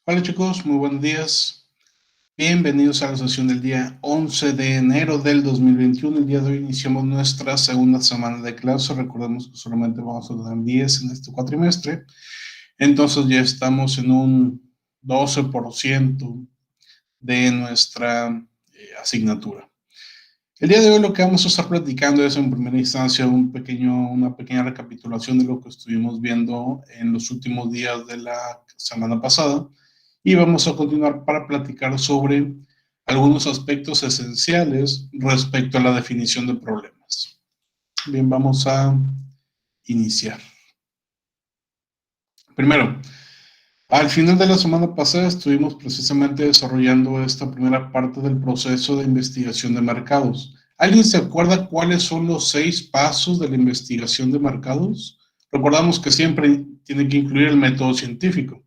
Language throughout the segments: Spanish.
Hola chicos, muy buenos días. Bienvenidos a la sesión del día 11 de enero del 2021. El día de hoy iniciamos nuestra segunda semana de clase. Recordemos que solamente vamos a tener 10 en este cuatrimestre. Entonces ya estamos en un 12% de nuestra asignatura. El día de hoy lo que vamos a estar platicando es en primera instancia una pequeña recapitulación de lo que estuvimos viendo en los últimos días de la semana pasada y vamos a continuar para platicar sobre algunos aspectos esenciales respecto a la definición de problemas. Bien, vamos a iniciar. Primero, al final de la semana pasada estuvimos precisamente desarrollando esta primera parte del proceso de investigación de mercados. ¿Alguien se acuerda cuáles son los 6 pasos de la investigación de mercados? Recordamos que siempre tiene que incluir el método científico.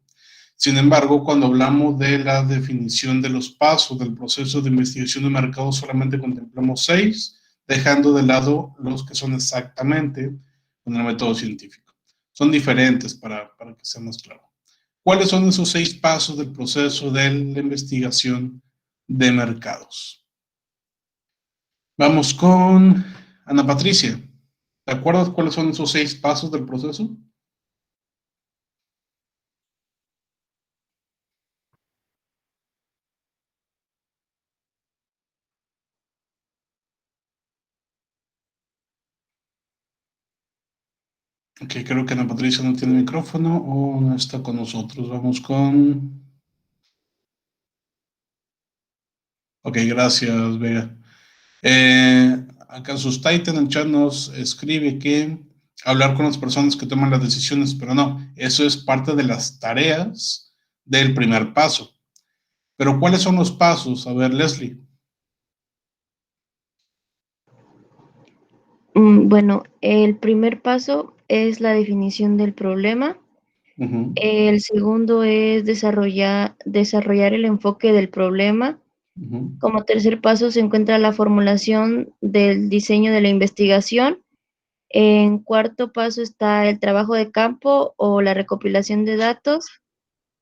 Sin embargo, cuando hablamos de la definición de los pasos del proceso de investigación de mercados, solamente contemplamos 6, dejando de lado los que son exactamente con el método científico. Son diferentes para que sea más claro. ¿Cuáles son esos 6 pasos del proceso de la investigación de mercados? Vamos con Ana Patricia. ¿Te acuerdas cuáles son esos 6 pasos del proceso? Ok, creo que Ana Patricia no tiene micrófono o no está con nosotros. Vamos con... Ok, gracias, Vega. Acá Sustaita en el chat nos escribe que hablar con las personas que toman las decisiones, pero no, eso es parte de las tareas del primer paso. Pero ¿cuáles son los pasos? A ver, Leslie. Bueno, el primer paso es la definición del problema. El segundo es desarrollar el enfoque del problema. Como tercer paso se encuentra la formulación del diseño de la investigación. En cuarto paso está el trabajo de campo o la recopilación de datos.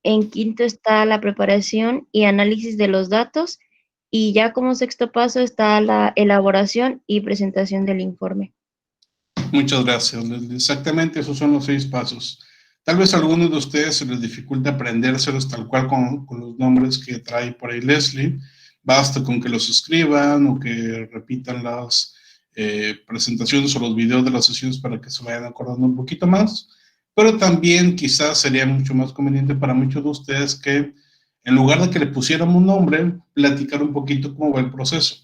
En quinto está la preparación y análisis de los datos. Y ya como sexto paso está la elaboración y presentación del informe. Muchas gracias, Leslie. Exactamente, esos son los 6 pasos. Tal vez a algunos de ustedes se les dificulta aprendérselos tal cual con los nombres que trae por ahí Leslie. Basta con que los escriban o que repitan las presentaciones o los videos de las sesiones para que se vayan acordando un poquito más. Pero también quizás sería mucho más conveniente para muchos de ustedes que en lugar de que le pusieran un nombre, platicar un poquito cómo va el proceso.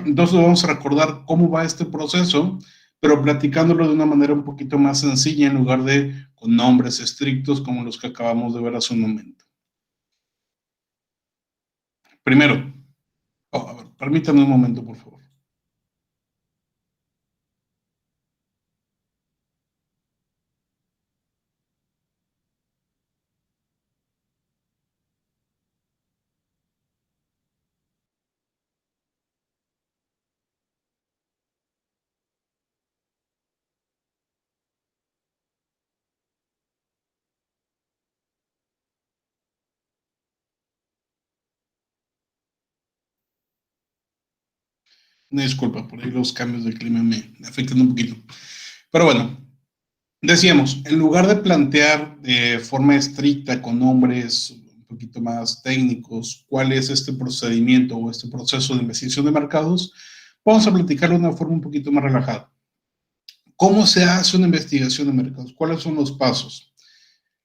Entonces vamos a recordar cómo va este proceso, pero platicándolo de una manera un poquito más sencilla en lugar de con nombres estrictos como los que acabamos de ver hace un momento. Primero, a ver, permítanme un momento, por favor. Una disculpa, por ahí los cambios de clima me afectan un poquito. Pero bueno, decíamos, en lugar de plantear de forma estricta con nombres un poquito más técnicos cuál es este procedimiento o este proceso de investigación de mercados, vamos a platicarlo de una forma un poquito más relajada. ¿Cómo se hace una investigación de mercados? ¿Cuáles son los pasos?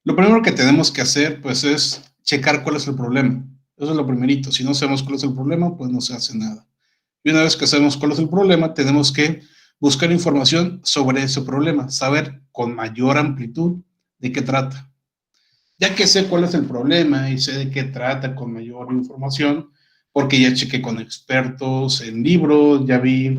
Lo primero que tenemos que hacer, pues, es checar cuál es el problema. Eso es lo primerito. Si no sabemos cuál es el problema, pues no se hace nada. Y una vez que sabemos cuál es el problema, tenemos que buscar información sobre ese problema, saber con mayor amplitud de qué trata. Ya que sé cuál es el problema y sé de qué trata con mayor información, porque ya chequé con expertos en libros, ya vi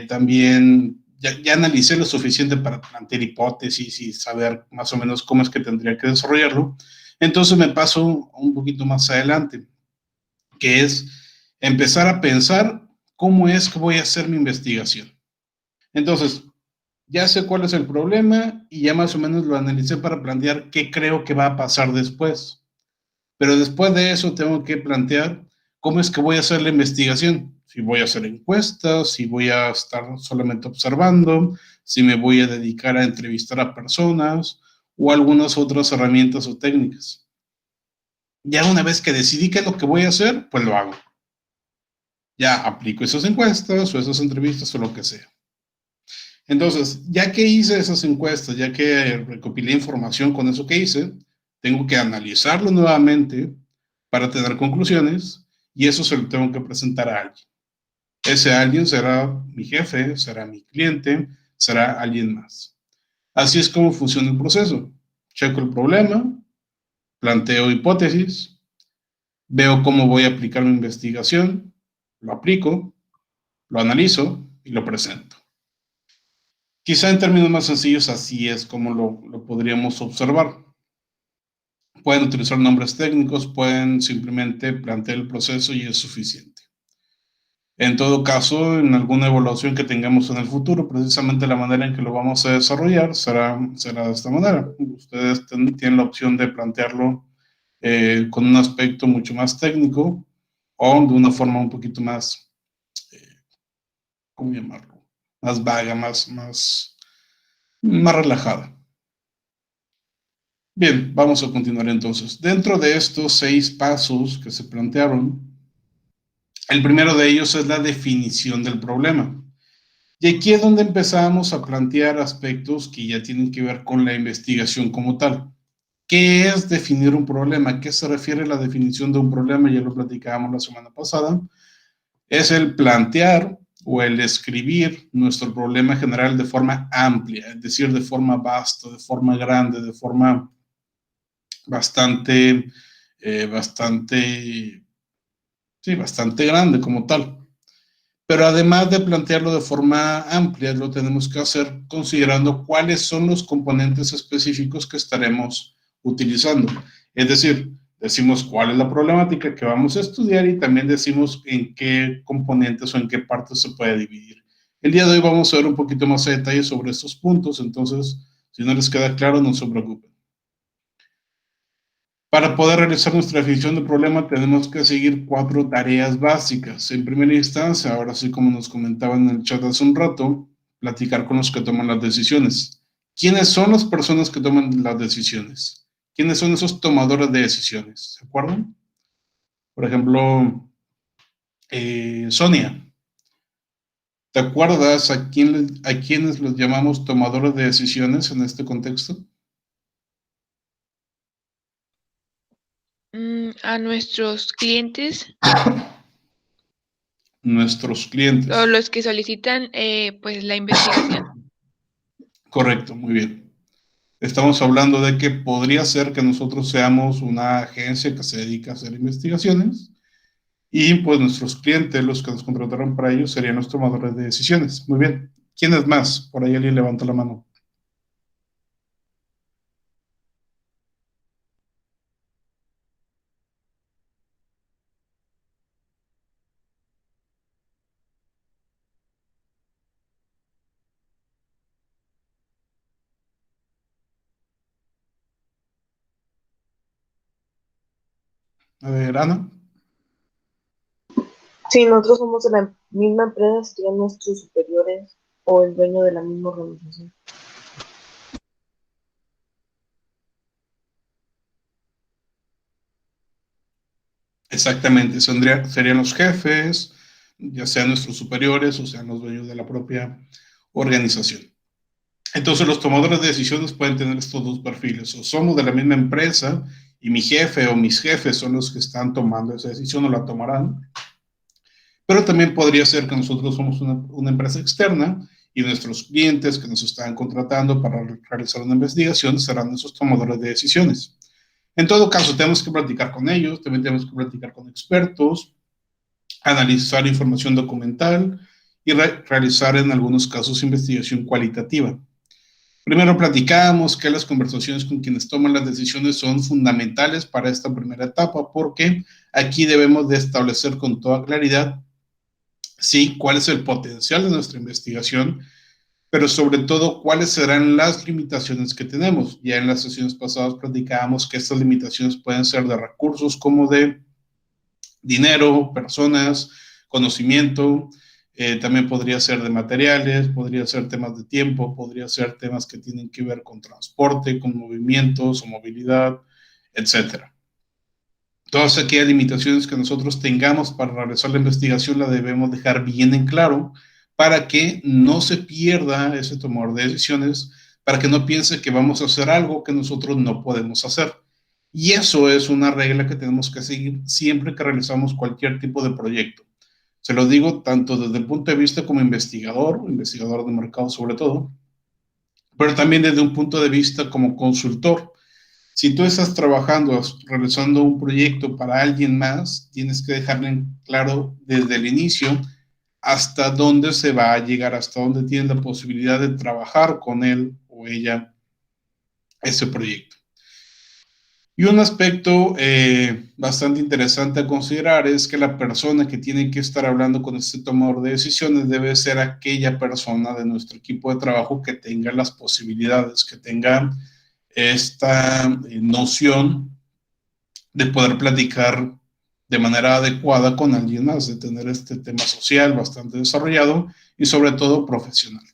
también, ya analicé lo suficiente para plantear hipótesis y saber más o menos cómo es que tendría que desarrollarlo. Entonces me paso un poquito más adelante, que es empezar a pensar cómo es que voy a hacer mi investigación. Entonces, ya sé cuál es el problema y ya más o menos lo analicé para plantear qué creo que va a pasar después. Pero después de eso tengo que plantear cómo es que voy a hacer la investigación. Si voy a hacer encuestas, si voy a estar solamente observando, si me voy a dedicar a entrevistar a personas o algunas otras herramientas o técnicas. Ya una vez que decidí qué es lo que voy a hacer, pues lo hago. Ya aplico esas encuestas o esas entrevistas o lo que sea. Entonces, ya que hice esas encuestas, ya que recopilé información con eso que hice, tengo que analizarlo nuevamente para tener conclusiones y eso se lo tengo que presentar a alguien. Ese alguien será mi jefe, será mi cliente, será alguien más. Así es como funciona el proceso. Checo el problema, planteo hipótesis, veo cómo voy a aplicar mi investigación, lo aplico, lo analizo y lo presento. Quizá en términos más sencillos así es como lo podríamos observar. Pueden utilizar nombres técnicos, pueden simplemente plantear el proceso y es suficiente. En todo caso, en alguna evaluación que tengamos en el futuro, precisamente la manera en que lo vamos a desarrollar será de esta manera. Ustedes tienen la opción de plantearlo con un aspecto mucho más técnico o de una forma un poquito más, ¿cómo llamarlo? Más vaga, más relajada. Bien, vamos a continuar entonces. Dentro de estos 6 pasos que se plantearon, el primero de ellos es la definición del problema. Y aquí es donde empezamos a plantear aspectos que ya tienen que ver con la investigación como tal. ¿Qué es definir un problema? ¿A qué se refiere la definición de un problema? Ya lo platicábamos la semana pasada. Es el plantear o el escribir nuestro problema general de forma amplia, es decir, de forma vasta, de forma grande, de forma bastante grande como tal. Pero además de plantearlo de forma amplia, lo tenemos que hacer considerando cuáles son los componentes específicos que estaremos utilizando. Es decir, decimos cuál es la problemática que vamos a estudiar y también decimos en qué componentes o en qué partes se puede dividir. El día de hoy vamos a ver un poquito más de detalle sobre estos puntos, entonces, si no les queda claro, no se preocupen. Para poder realizar nuestra definición de problema tenemos que seguir 4 tareas básicas. En primera instancia, ahora sí como nos comentaban en el chat hace un rato, platicar con los que toman las decisiones. ¿Quiénes son las personas que toman las decisiones? ¿Quiénes son esos tomadores de decisiones? ¿Se acuerdan? Por ejemplo, Sonia, ¿te acuerdas a quiénes los llamamos tomadores de decisiones en este contexto? A nuestros clientes. Nuestros clientes. O los que solicitan pues la investigación. Correcto, muy bien. Estamos hablando de que podría ser que nosotros seamos una agencia que se dedica a hacer investigaciones y pues nuestros clientes, los que nos contrataron para ello, serían los tomadores de decisiones. Muy bien. ¿Quién es más? Por ahí alguien levanta la mano. A ver, Ana. Si nosotros somos de la misma empresa, serían nuestros superiores o el dueño de la misma organización. Exactamente, serían los jefes, ya sean nuestros superiores o sean los dueños de la propia organización. Entonces los tomadores de decisiones pueden tener estos dos perfiles, o somos de la misma empresa y mi jefe o mis jefes son los que están tomando esa decisión o la tomarán, pero también podría ser que nosotros somos una empresa externa y nuestros clientes que nos están contratando para realizar una investigación serán esos tomadores de decisiones. En todo caso, tenemos que platicar con ellos, también tenemos que platicar con expertos, analizar información documental y realizar en algunos casos investigación cualitativa. Primero platicamos que las conversaciones con quienes toman las decisiones son fundamentales para esta primera etapa porque aquí debemos de establecer con toda claridad, sí, cuál es el potencial de nuestra investigación, pero sobre todo cuáles serán las limitaciones que tenemos. Ya en las sesiones pasadas platicábamos que estas limitaciones pueden ser de recursos como de dinero, personas, conocimiento, también podría ser de materiales, podría ser temas de tiempo, podría ser temas que tienen que ver con transporte, con movimientos o movilidad, etcétera. Todas aquellas limitaciones que nosotros tengamos para realizar la investigación la debemos dejar bien en claro para que no se pierda ese tomar de decisiones, para que no piense que vamos a hacer algo que nosotros no podemos hacer. Y eso es una regla que tenemos que seguir siempre que realizamos cualquier tipo de proyecto. Se lo digo tanto desde el punto de vista como investigador de mercado sobre todo, pero también desde un punto de vista como consultor. Si tú estás trabajando, realizando un proyecto para alguien más, tienes que dejarle en claro desde el inicio hasta dónde se va a llegar, hasta dónde tienes la posibilidad de trabajar con él o ella ese proyecto. Y un aspecto bastante interesante a considerar es que la persona que tiene que estar hablando con este tomador de decisiones debe ser aquella persona de nuestro equipo de trabajo que tenga las posibilidades, que tenga esta noción de poder platicar de manera adecuada con alguien más, de tener este tema social bastante desarrollado y sobre todo profesional.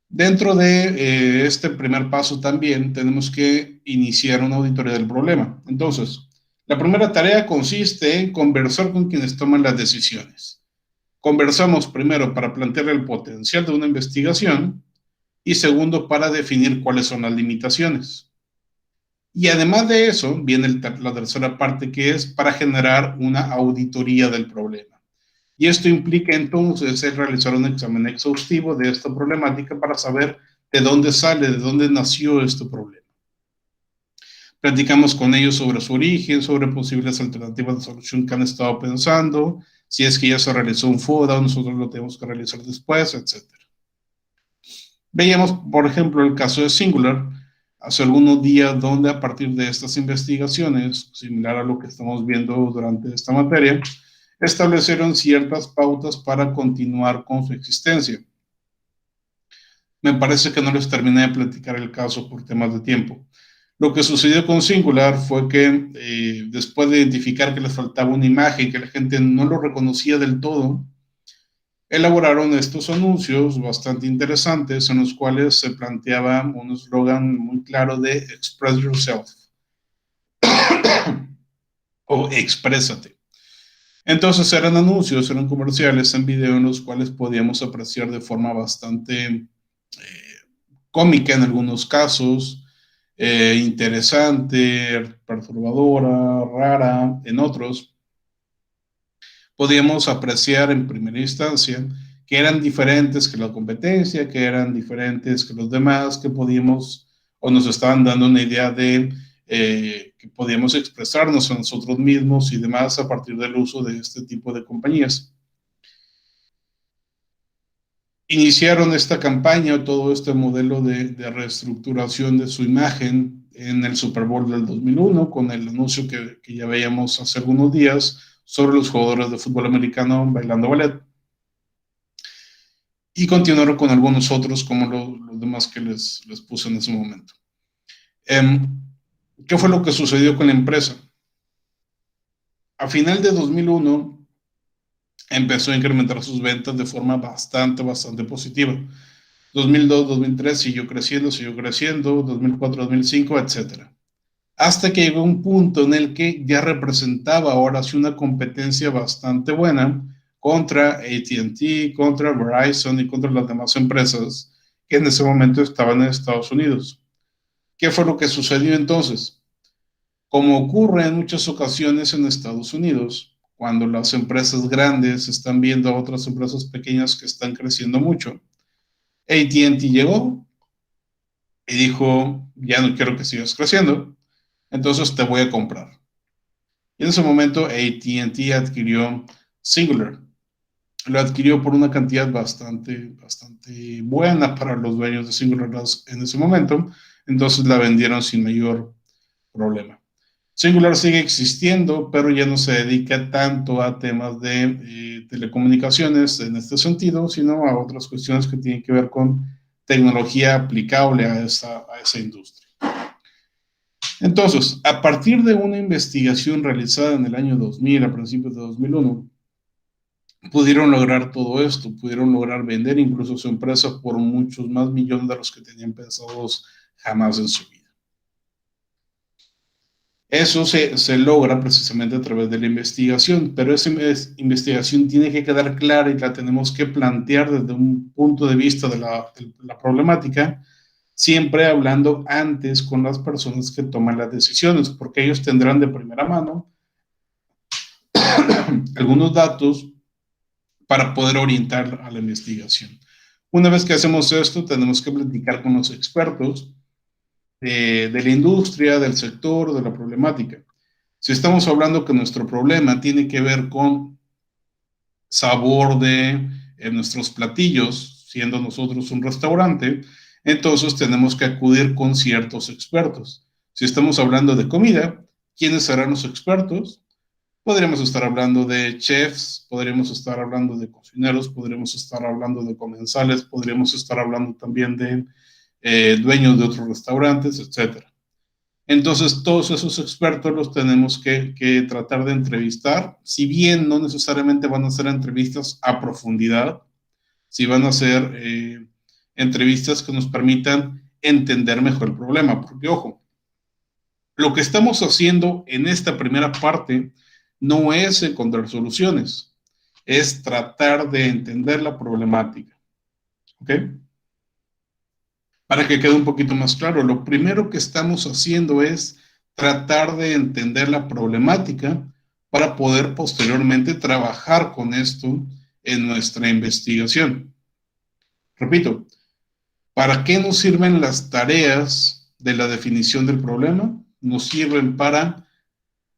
Dentro de este primer paso también tenemos que iniciar una auditoría del problema. Entonces, la primera tarea consiste en conversar con quienes toman las decisiones. Conversamos primero para plantear el potencial de una investigación y segundo para definir cuáles son las limitaciones. Y además de eso, viene la tercera parte que es para generar una auditoría del problema. Y esto implica entonces el realizar un examen exhaustivo de esta problemática para saber de dónde sale, de dónde nació este problema. Platicamos con ellos sobre su origen, sobre posibles alternativas de solución que han estado pensando, si es que ya se realizó un FODA o nosotros lo tenemos que realizar después, etc. Veíamos, por ejemplo, el caso de Singular hace algunos días, donde a partir de estas investigaciones, similar a lo que estamos viendo durante esta materia, establecieron ciertas pautas para continuar con su existencia. Me parece que no les terminé de platicar el caso por temas de tiempo. Lo que sucedió con Singular fue que después de identificar que les faltaba una imagen, que la gente no lo reconocía del todo, elaboraron estos anuncios bastante interesantes en los cuales se planteaba un eslogan muy claro de Express Yourself o Exprésate. Entonces eran anuncios, eran comerciales en video en los cuales podíamos apreciar de forma bastante cómica en algunos casos, interesante, perturbadora, rara en otros. Podíamos apreciar en primera instancia que eran diferentes que la competencia, que eran diferentes que los demás, que podíamos o nos estaban dando una idea de que podíamos expresarnos a nosotros mismos y demás a partir del uso de este tipo de compañías. Iniciaron esta campaña o todo este modelo de reestructuración de su imagen en el Super Bowl del 2001 con el anuncio que ya veíamos hace algunos días sobre los jugadores de fútbol americano bailando ballet. Y continuaron con algunos otros como los demás que les puse en ese momento. ¿Qué fue lo que sucedió con la empresa? A final de 2001 empezó a incrementar sus ventas de forma bastante positiva. 2002, 2003 siguió creciendo, 2004, 2005, etc. Hasta que llegó un punto en el que ya representaba ahora sí una competencia bastante buena contra AT&T, contra Verizon y contra las demás empresas que en ese momento estaban en Estados Unidos. ¿Qué fue lo que sucedió entonces? Como ocurre en muchas ocasiones en Estados Unidos, cuando las empresas grandes están viendo a otras empresas pequeñas que están creciendo mucho, AT&T llegó y dijo, ya no quiero que sigas creciendo, entonces te voy a comprar. Y en ese momento AT&T adquirió Singular. Lo adquirió por una cantidad bastante buena para los dueños de Singular en ese momento, entonces la vendieron sin mayor problema. Singular sigue existiendo, pero ya no se dedica tanto a temas de telecomunicaciones en este sentido, sino a otras cuestiones que tienen que ver con tecnología aplicable a esa industria. Entonces, a partir de una investigación realizada en el año 2000, a principios de 2001, pudieron lograr todo esto, pudieron lograr vender incluso su empresa por muchos más millones de los que tenían pensados jamás en su vida. Eso se logra precisamente a través de la investigación, pero esa investigación tiene que quedar clara y la tenemos que plantear desde un punto de vista de la problemática, siempre hablando antes con las personas que toman las decisiones, porque ellos tendrán de primera mano algunos datos para poder orientar a la investigación. Una vez que hacemos esto, tenemos que platicar con los expertos de la industria, del sector, de la problemática. Si estamos hablando que nuestro problema tiene que ver con sabor de nuestros platillos, siendo nosotros un restaurante, entonces tenemos que acudir con ciertos expertos. Si estamos hablando de comida, ¿quiénes serán los expertos? Podríamos estar hablando de chefs, podríamos estar hablando de cocineros, podríamos estar hablando de comensales, podríamos estar hablando también de dueños de otros restaurantes, etc. Entonces, todos esos expertos los tenemos que tratar de entrevistar, si bien no necesariamente van a ser entrevistas a profundidad, si van a ser entrevistas que nos permitan entender mejor el problema, porque ojo, lo que estamos haciendo en esta primera parte no es encontrar soluciones, es tratar de entender la problemática. ¿Ok? Para que quede un poquito más claro, lo primero que estamos haciendo es tratar de entender la problemática para poder posteriormente trabajar con esto en nuestra investigación. Repito, ¿para qué nos sirven las tareas de la definición del problema? Nos sirven para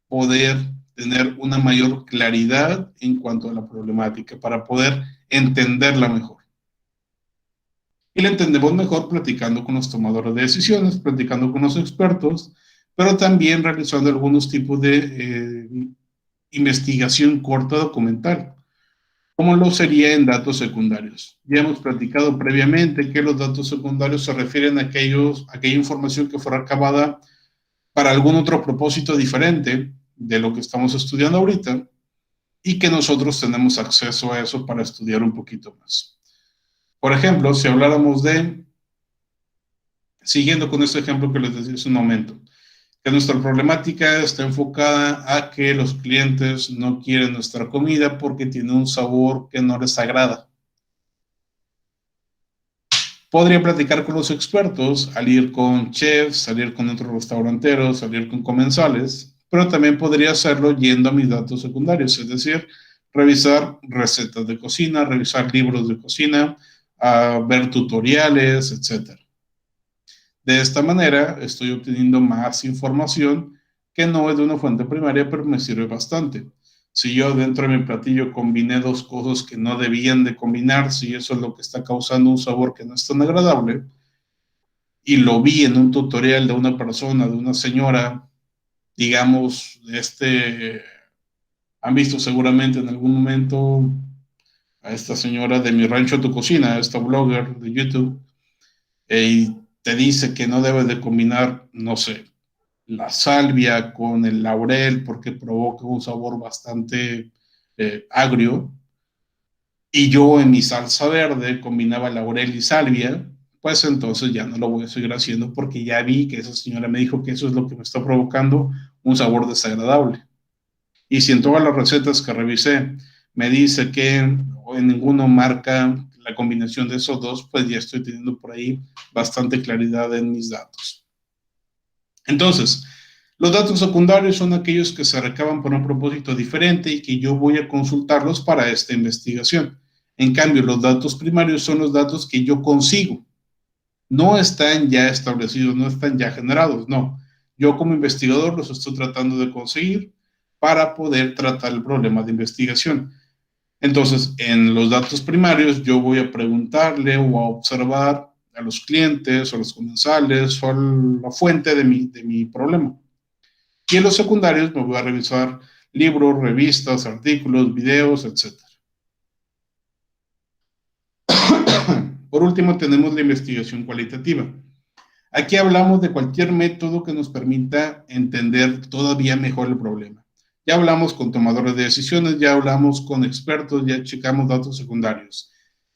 poder tener una mayor claridad en cuanto a la problemática, para poder entenderla mejor. Y la entendemos mejor platicando con los tomadores de decisiones, platicando con los expertos, pero también realizando algunos tipos de investigación corta documental, como lo sería en datos secundarios. Ya hemos platicado previamente que los datos secundarios se refieren a aquella información que fue recabada para algún otro propósito diferente de lo que estamos estudiando ahorita y que nosotros tenemos acceso a eso para estudiar un poquito más. Por ejemplo, si habláramos siguiendo con este ejemplo que les decía hace un momento, que nuestra problemática está enfocada a que los clientes no quieren nuestra comida porque tiene un sabor que no les agrada. Podría platicar con los expertos, salir con chefs, salir con otros restauranteros, salir con comensales, pero también podría hacerlo yendo a mis datos secundarios, es decir, revisar recetas de cocina, revisar libros de cocina, ver tutoriales, etc. De esta manera estoy obteniendo más información que no es de una fuente primaria, pero me sirve bastante. Si yo dentro de mi platillo combiné dos cosas que no debían de combinarse y eso es lo que está causando un sabor que no es tan agradable, y lo vi en un tutorial de una persona, de una señora, digamos, han visto seguramente en algún momento a esta señora de Mi Rancho a Tu Cocina, esta blogger de YouTube, y te dice que no debes de combinar, no sé, la salvia con el laurel porque provoca un sabor bastante agrio, y yo en mi salsa verde combinaba laurel y salvia, pues entonces ya no lo voy a seguir haciendo porque ya vi que esa señora me dijo que eso es lo que me está provocando un sabor desagradable. Y si en todas las recetas que revisé me dice que en ninguno marca la combinación de esos dos, pues ya estoy teniendo por ahí bastante claridad en mis datos. Entonces, los datos secundarios son aquellos que se recaban por un propósito diferente y que yo voy a consultarlos para esta investigación. En cambio, los datos primarios son los datos que yo consigo. No están ya establecidos, no están ya generados, no. Yo como investigador los estoy tratando de conseguir para poder tratar el problema de investigación. Entonces, en los datos primarios yo voy a preguntarle o a observar a los clientes o a los comensales o a la fuente de mi problema. Y en los secundarios me voy a revisar libros, revistas, artículos, videos, etc. Por último, tenemos la investigación cualitativa. Aquí hablamos de cualquier método que nos permita entender todavía mejor el problema. Ya hablamos con tomadores de decisiones, ya hablamos con expertos, ya checamos datos secundarios.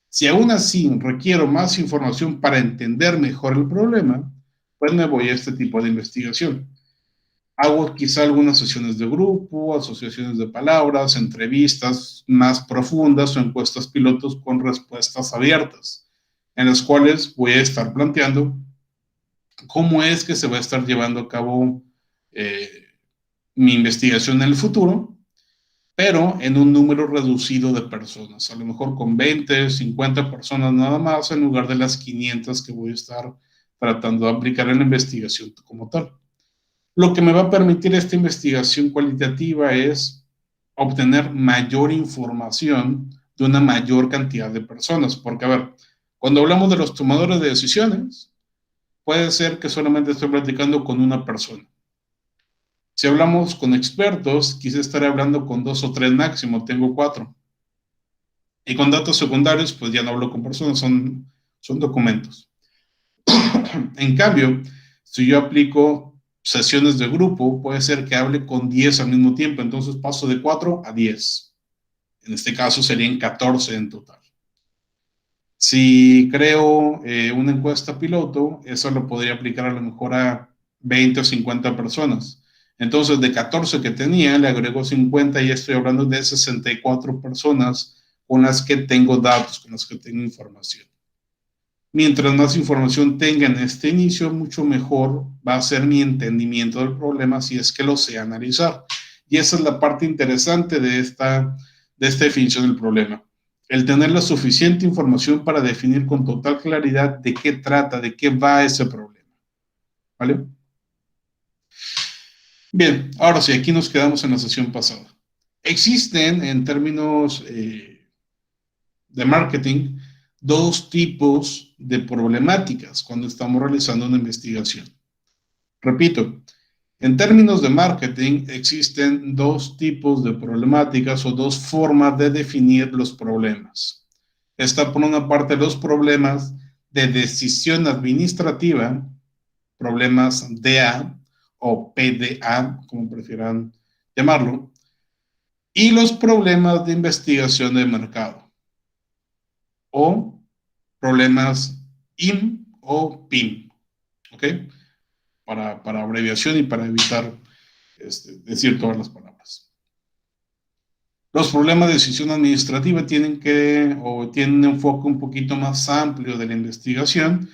Si aún así requiero más información para entender mejor el problema, pues me voy a este tipo de investigación. Hago quizá algunas sesiones de grupo, asociaciones de palabras, entrevistas más profundas o encuestas pilotos con respuestas abiertas, en las cuales voy a estar planteando cómo es que se va a estar llevando a cabo mi investigación en el futuro, pero en un número reducido de personas, a lo mejor con 20, 50 personas nada más, en lugar de las 500 que voy a estar tratando de aplicar en la investigación como tal. Lo que me va a permitir esta investigación cualitativa es obtener mayor información de una mayor cantidad de personas, porque a ver, cuando hablamos de los tomadores de decisiones, puede ser que solamente estoy platicando con una persona. Si hablamos con expertos, quizá estaré hablando con 2 o 3 máximo, tengo 4. Y con datos secundarios, pues ya no hablo con personas, son documentos. En cambio, si yo aplico sesiones de grupo, puede ser que hable con 10 al mismo tiempo, entonces paso de 4 a 10. En este caso serían 14 en total. Si creo una encuesta piloto, eso lo podría aplicar a lo mejor a 20 o 50 personas. Entonces, de 14 que tenía, le agrego 50 y estoy hablando de 64 personas con las que tengo datos, con las que tengo información. Mientras más información tenga en este inicio, mucho mejor va a ser mi entendimiento del problema si es que lo sé analizar. Y esa es la parte interesante de esta definición del problema. El tener la suficiente información para definir con total claridad de qué trata, de qué va ese problema. ¿Vale? Bien, ahora sí, aquí nos quedamos en la sesión pasada. Existen, en términos de marketing, 2 tipos de problemáticas cuando estamos realizando una investigación. Repito, en términos de marketing existen 2 tipos de problemáticas o 2 formas de definir los problemas. Está por una parte los problemas de decisión administrativa, problemas DA o PDA, como prefieran llamarlo, y los problemas de investigación de mercado o problemas IM o PIM, ¿ok? Para abreviación y para evitar decir todas las palabras. Los problemas de decisión administrativa tienen un enfoque un poquito más amplio de la investigación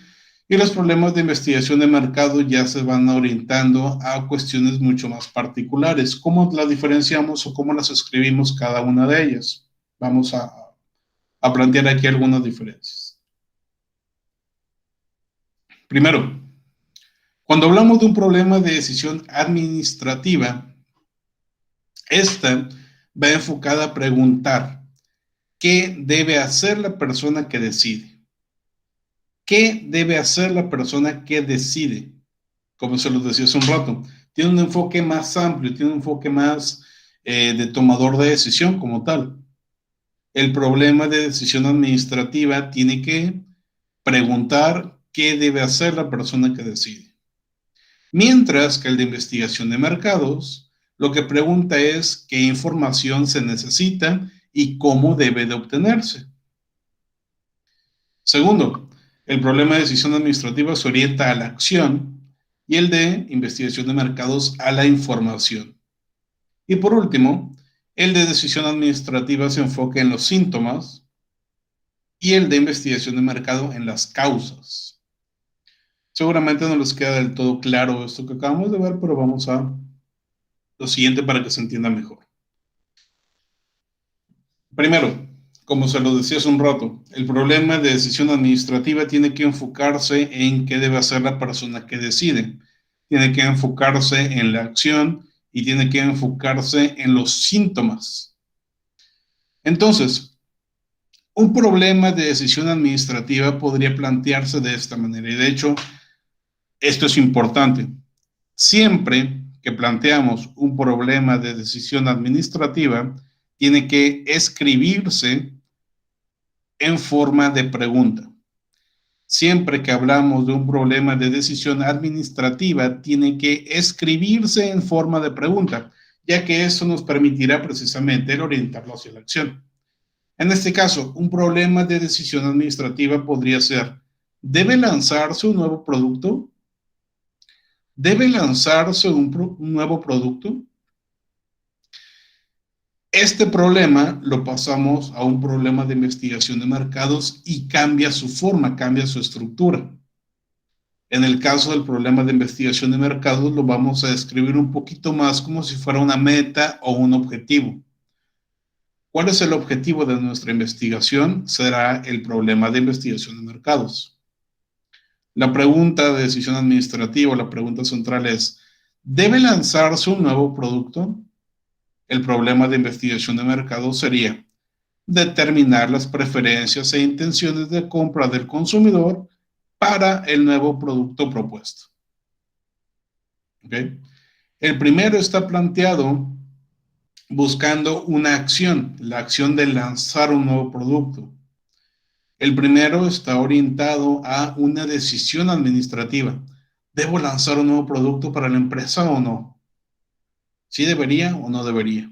y los problemas de investigación de mercado ya se van orientando a cuestiones mucho más particulares. ¿Cómo las diferenciamos o cómo las escribimos cada una de ellas? Vamos a plantear aquí algunas diferencias. Primero, cuando hablamos de un problema de decisión administrativa, esta va enfocada a preguntar qué debe hacer la persona que decide. ¿Qué debe hacer la persona que decide? Como se los decía hace un rato, tiene un enfoque más amplio, tiene un enfoque más de tomador de decisión como tal. El problema de decisión administrativa tiene que preguntar qué debe hacer la persona que decide. Mientras que el de investigación de mercados, lo que pregunta es qué información se necesita y cómo debe de obtenerse. Segundo, el problema de decisión administrativa se orienta a la acción y el de investigación de mercados a la información. Y por último, el de decisión administrativa se enfoca en los síntomas y el de investigación de mercado en las causas. Seguramente no les queda del todo claro esto que acabamos de ver, pero vamos a lo siguiente para que se entienda mejor. Primero, como se lo decía hace un rato, el problema de decisión administrativa tiene que enfocarse en qué debe hacer la persona que decide. Tiene que enfocarse en la acción y tiene que enfocarse en los síntomas. Entonces, un problema de decisión administrativa podría plantearse de esta manera. Y de hecho, esto es importante. Siempre que planteamos un problema de decisión administrativa, tiene que escribirse en forma de pregunta. Siempre que hablamos de un problema de decisión administrativa, tiene que escribirse en forma de pregunta, ya que eso nos permitirá precisamente el orientarlo hacia la acción. En este caso, un problema de decisión administrativa podría ser: ¿debe lanzarse un nuevo producto? ¿Debe lanzarse un nuevo producto? Este problema lo pasamos a un problema de investigación de mercados y cambia su forma, cambia su estructura. En el caso del problema de investigación de mercados, lo vamos a describir un poquito más como si fuera una meta o un objetivo. ¿Cuál es el objetivo de nuestra investigación? Será el problema de investigación de mercados. La pregunta de decisión administrativa, la pregunta central es: ¿debe lanzarse un nuevo producto? El problema de investigación de mercados sería determinar las preferencias e intenciones de compra del consumidor para el nuevo producto propuesto. ¿Okay? El primero está planteado buscando una acción, la acción de lanzar un nuevo producto. El primero está orientado a una decisión administrativa. ¿Debo lanzar un nuevo producto para la empresa o no? ¿Sí debería o no debería?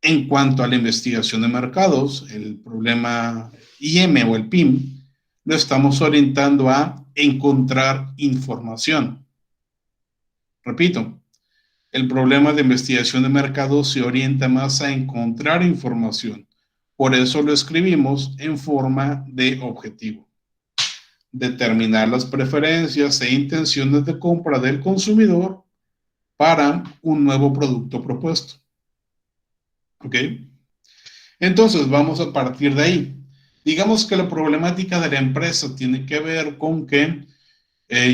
En cuanto a la investigación de mercados, el problema IM o el PIM, lo estamos orientando a encontrar información. Repito, el problema de investigación de mercados se orienta más a encontrar información. Por eso lo escribimos en forma de objetivo. Determinar las preferencias e intenciones de compra del consumidor para un nuevo producto propuesto. ¿Ok? Entonces, vamos a partir de ahí. Digamos que la problemática de la empresa tiene que ver con que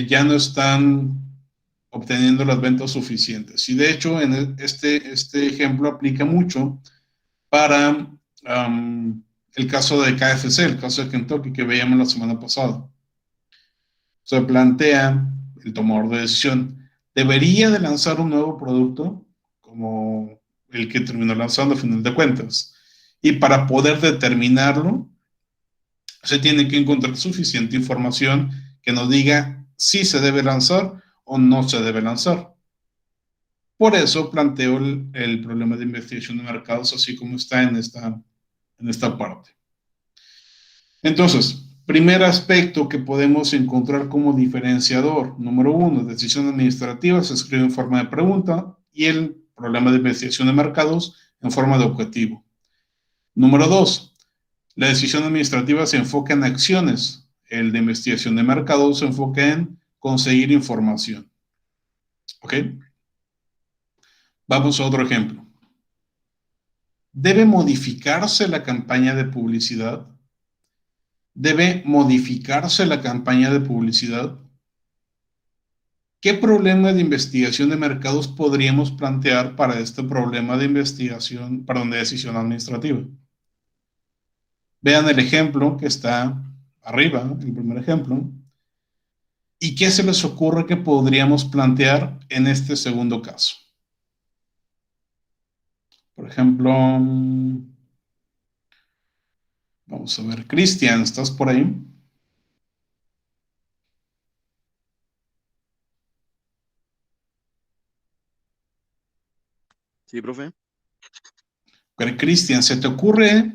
ya no están obteniendo las ventas suficientes. Y de hecho, en este ejemplo aplica mucho para el caso de KFC, el caso de Kentucky que veíamos la semana pasada. Se plantea el tomador de decisión: ¿debería de lanzar un nuevo producto como el que terminó lanzando a final de cuentas? Y para poder determinarlo, se tiene que encontrar suficiente información que nos diga si se debe lanzar o no se debe lanzar. Por eso planteo el problema de investigación de mercados así como está en esta parte. Entonces, primer aspecto que podemos encontrar como diferenciador: número 1, decisión administrativa se escribe en forma de pregunta y el problema de investigación de mercados en forma de objetivo. Número 2, la decisión administrativa se enfoca en acciones. El de investigación de mercados se enfoca en conseguir información. ¿Ok? Vamos a otro ejemplo. ¿Debe modificarse la campaña de publicidad? ¿Debe modificarse la campaña de publicidad? ¿Qué problema de investigación de mercados podríamos plantear para este problema de investigación, perdón, de decisión administrativa? Vean el ejemplo que está arriba, el primer ejemplo. ¿Y qué se les ocurre que podríamos plantear en este segundo caso? Por ejemplo, vamos a ver, Cristian, ¿estás por ahí? Sí, profe. Cristian, ¿se te ocurre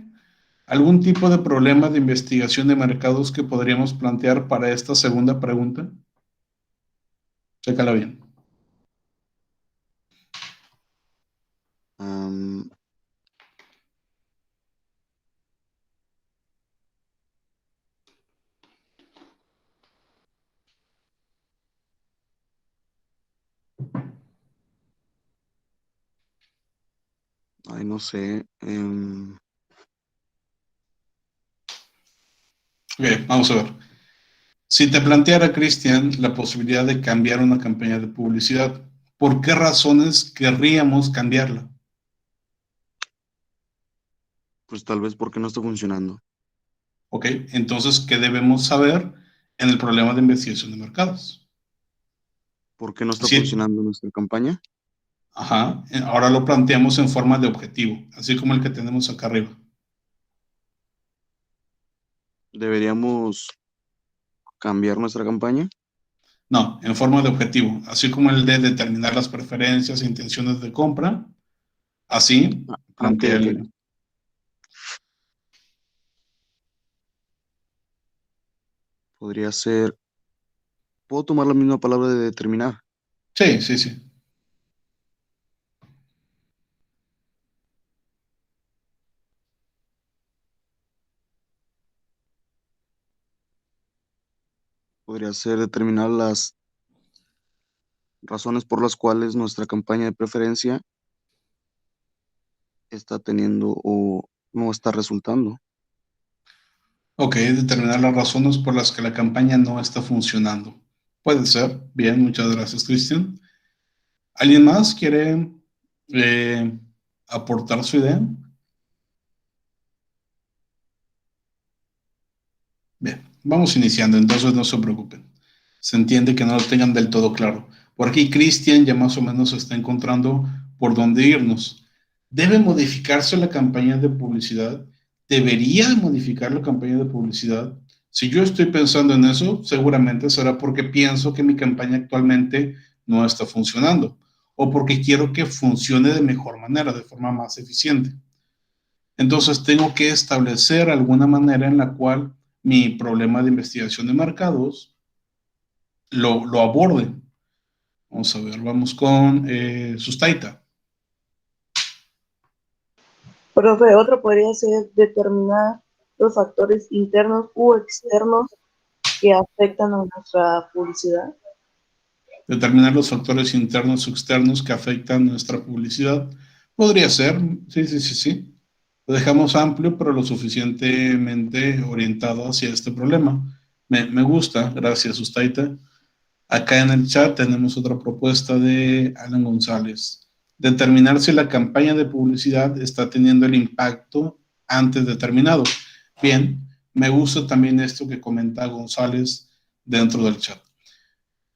algún tipo de problema de investigación de mercados que podríamos plantear para esta segunda pregunta? Chécala bien. Ay, no sé. Ok, vamos a ver. Si te planteara, Cristian, la posibilidad de cambiar una campaña de publicidad, ¿por qué razones querríamos cambiarla? Pues tal vez porque no está funcionando. Ok, entonces, ¿qué debemos saber en el problema de investigación de mercados? ¿Por qué no está Sí. funcionando nuestra campaña? Ajá. Ahora lo planteamos en forma de objetivo, así como el que tenemos acá arriba. ¿Deberíamos cambiar nuestra campaña? No, en forma de objetivo, así como el de determinar las preferencias e intenciones de compra, así Ok, plantea ok. el... Podría ser, ¿puedo tomar la misma palabra de determinar? Sí, sí, sí. Podría ser determinar las razones por las cuales nuestra campaña de preferencia está teniendo o no está resultando. Ok, determinar las razones por las que la campaña no está funcionando. Puede ser. Bien, muchas gracias, Cristian. ¿Alguien más quiere eh, aportar su idea? Bien, vamos iniciando, entonces no se preocupen. Se entiende que no lo tengan del todo claro. Por aquí Cristian ya más o menos está encontrando por dónde irnos. ¿Debe modificarse la campaña de publicidad? ¿Debería modificar la campaña de publicidad? Si yo estoy pensando en eso, seguramente será porque pienso que mi campaña actualmente no está funcionando o porque quiero que funcione de mejor manera, de forma más eficiente. Entonces tengo que establecer alguna manera en la cual mi problema de investigación de mercados lo aborde. Vamos a ver, vamos con Sustaita. Profe, otro podría ser determinar los factores internos u externos que afectan a nuestra publicidad. Determinar los factores internos o externos que afectan nuestra publicidad. Podría ser, sí, sí, sí, sí. Lo dejamos amplio, pero lo suficientemente orientado hacia este problema. Me gusta, gracias, Sustaita. Acá en el chat tenemos otra propuesta de Alan González. Determinar si la campaña de publicidad está teniendo el impacto antes determinado. Bien, me gusta también esto que comenta González dentro del chat.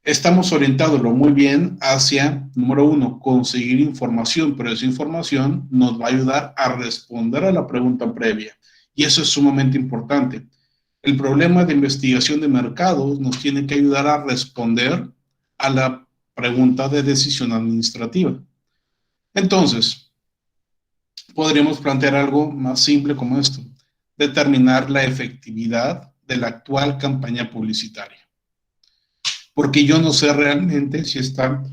Estamos orientándolo muy bien hacia, número uno, conseguir información, pero esa información nos va a ayudar a responder a la pregunta previa. Y eso es sumamente importante. El problema de investigación de mercados nos tiene que ayudar a responder a la pregunta de decisión administrativa. Entonces, podríamos plantear algo más simple como esto: determinar la efectividad de la actual campaña publicitaria. Porque yo no sé realmente si está,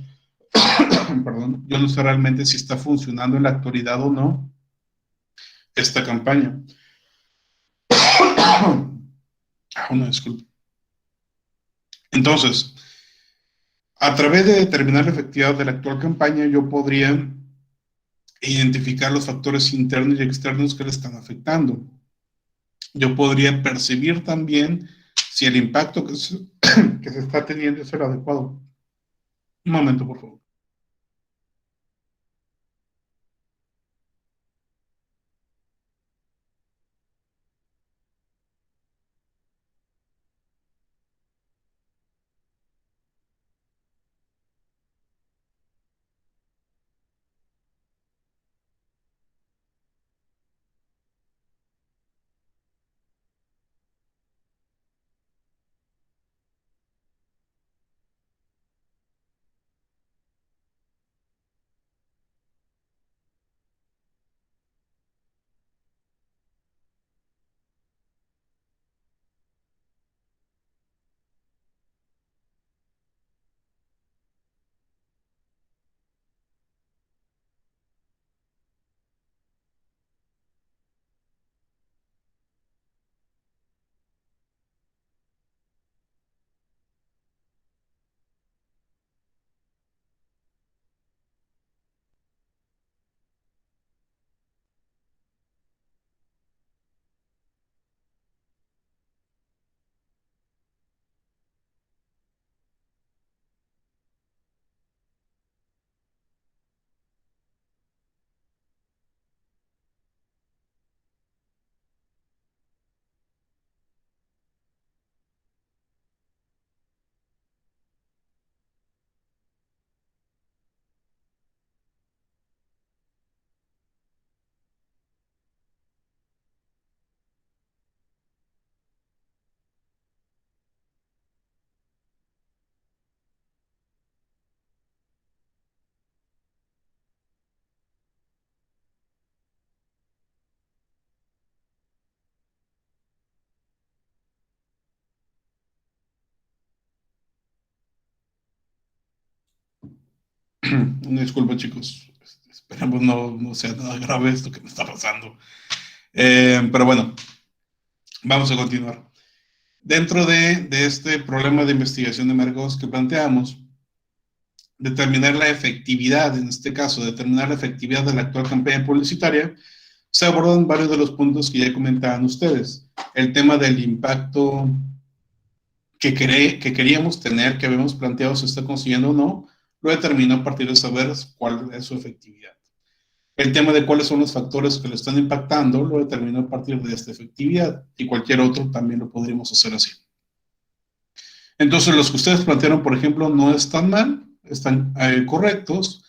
perdón, yo no sé realmente si está funcionando en la actualidad o no esta campaña. Una disculpa. Entonces, a través de determinar la efectividad de la actual campaña, yo podría identificar los factores internos y externos que le están afectando. Yo podría percibir también si el impacto que se está teniendo es el adecuado. Un momento, por favor. Una disculpa, chicos. Esperemos no sea nada grave esto que me está pasando. Pero bueno, vamos a continuar. Dentro de este problema de investigación de mercados que planteamos, determinar la efectividad, en este caso, determinar la efectividad de la actual campaña publicitaria, se abordan varios de los puntos que ya comentaban ustedes. El tema del impacto que queríamos tener, que habíamos planteado, se está consiguiendo o no, lo determino a partir de saber cuál es su efectividad. El tema de cuáles son los factores que lo están impactando, lo determino a partir de esta efectividad, y cualquier otro también lo podríamos hacer así. Entonces, los que ustedes plantearon, por ejemplo, no están mal, están correctos,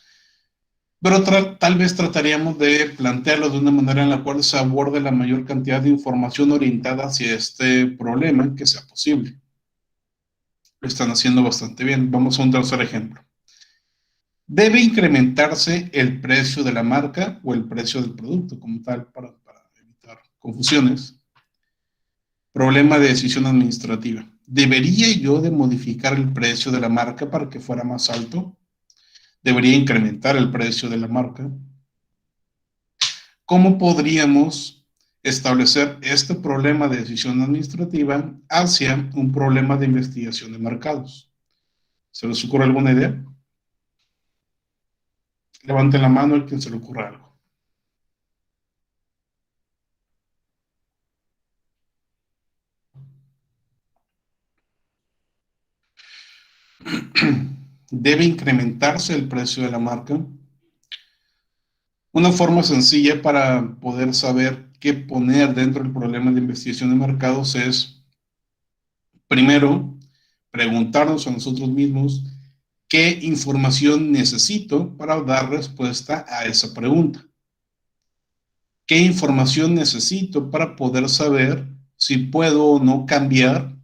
pero tal vez trataríamos de plantearlo de una manera en la cual se aborde la mayor cantidad de información orientada hacia este problema que sea posible. Lo están haciendo bastante bien. Vamos a un tercer ejemplo. ¿Debe incrementarse el precio de la marca o el precio del producto como tal para evitar confusiones? Problema de decisión administrativa. ¿Debería yo de modificar el precio de la marca para que fuera más alto? ¿Debería incrementar el precio de la marca? ¿Cómo podríamos establecer este problema de decisión administrativa hacia un problema de investigación de mercados? ¿Se les ocurre alguna idea? Levanten la mano el quien se le ocurra algo. ¿Debe incrementarse el precio de la marca? Una forma sencilla para poder saber qué poner dentro del problema de investigación de mercados es, primero, preguntarnos a nosotros mismos qué información necesito para dar respuesta a esa pregunta. ¿Qué información necesito para poder saber si puedo o no cambiar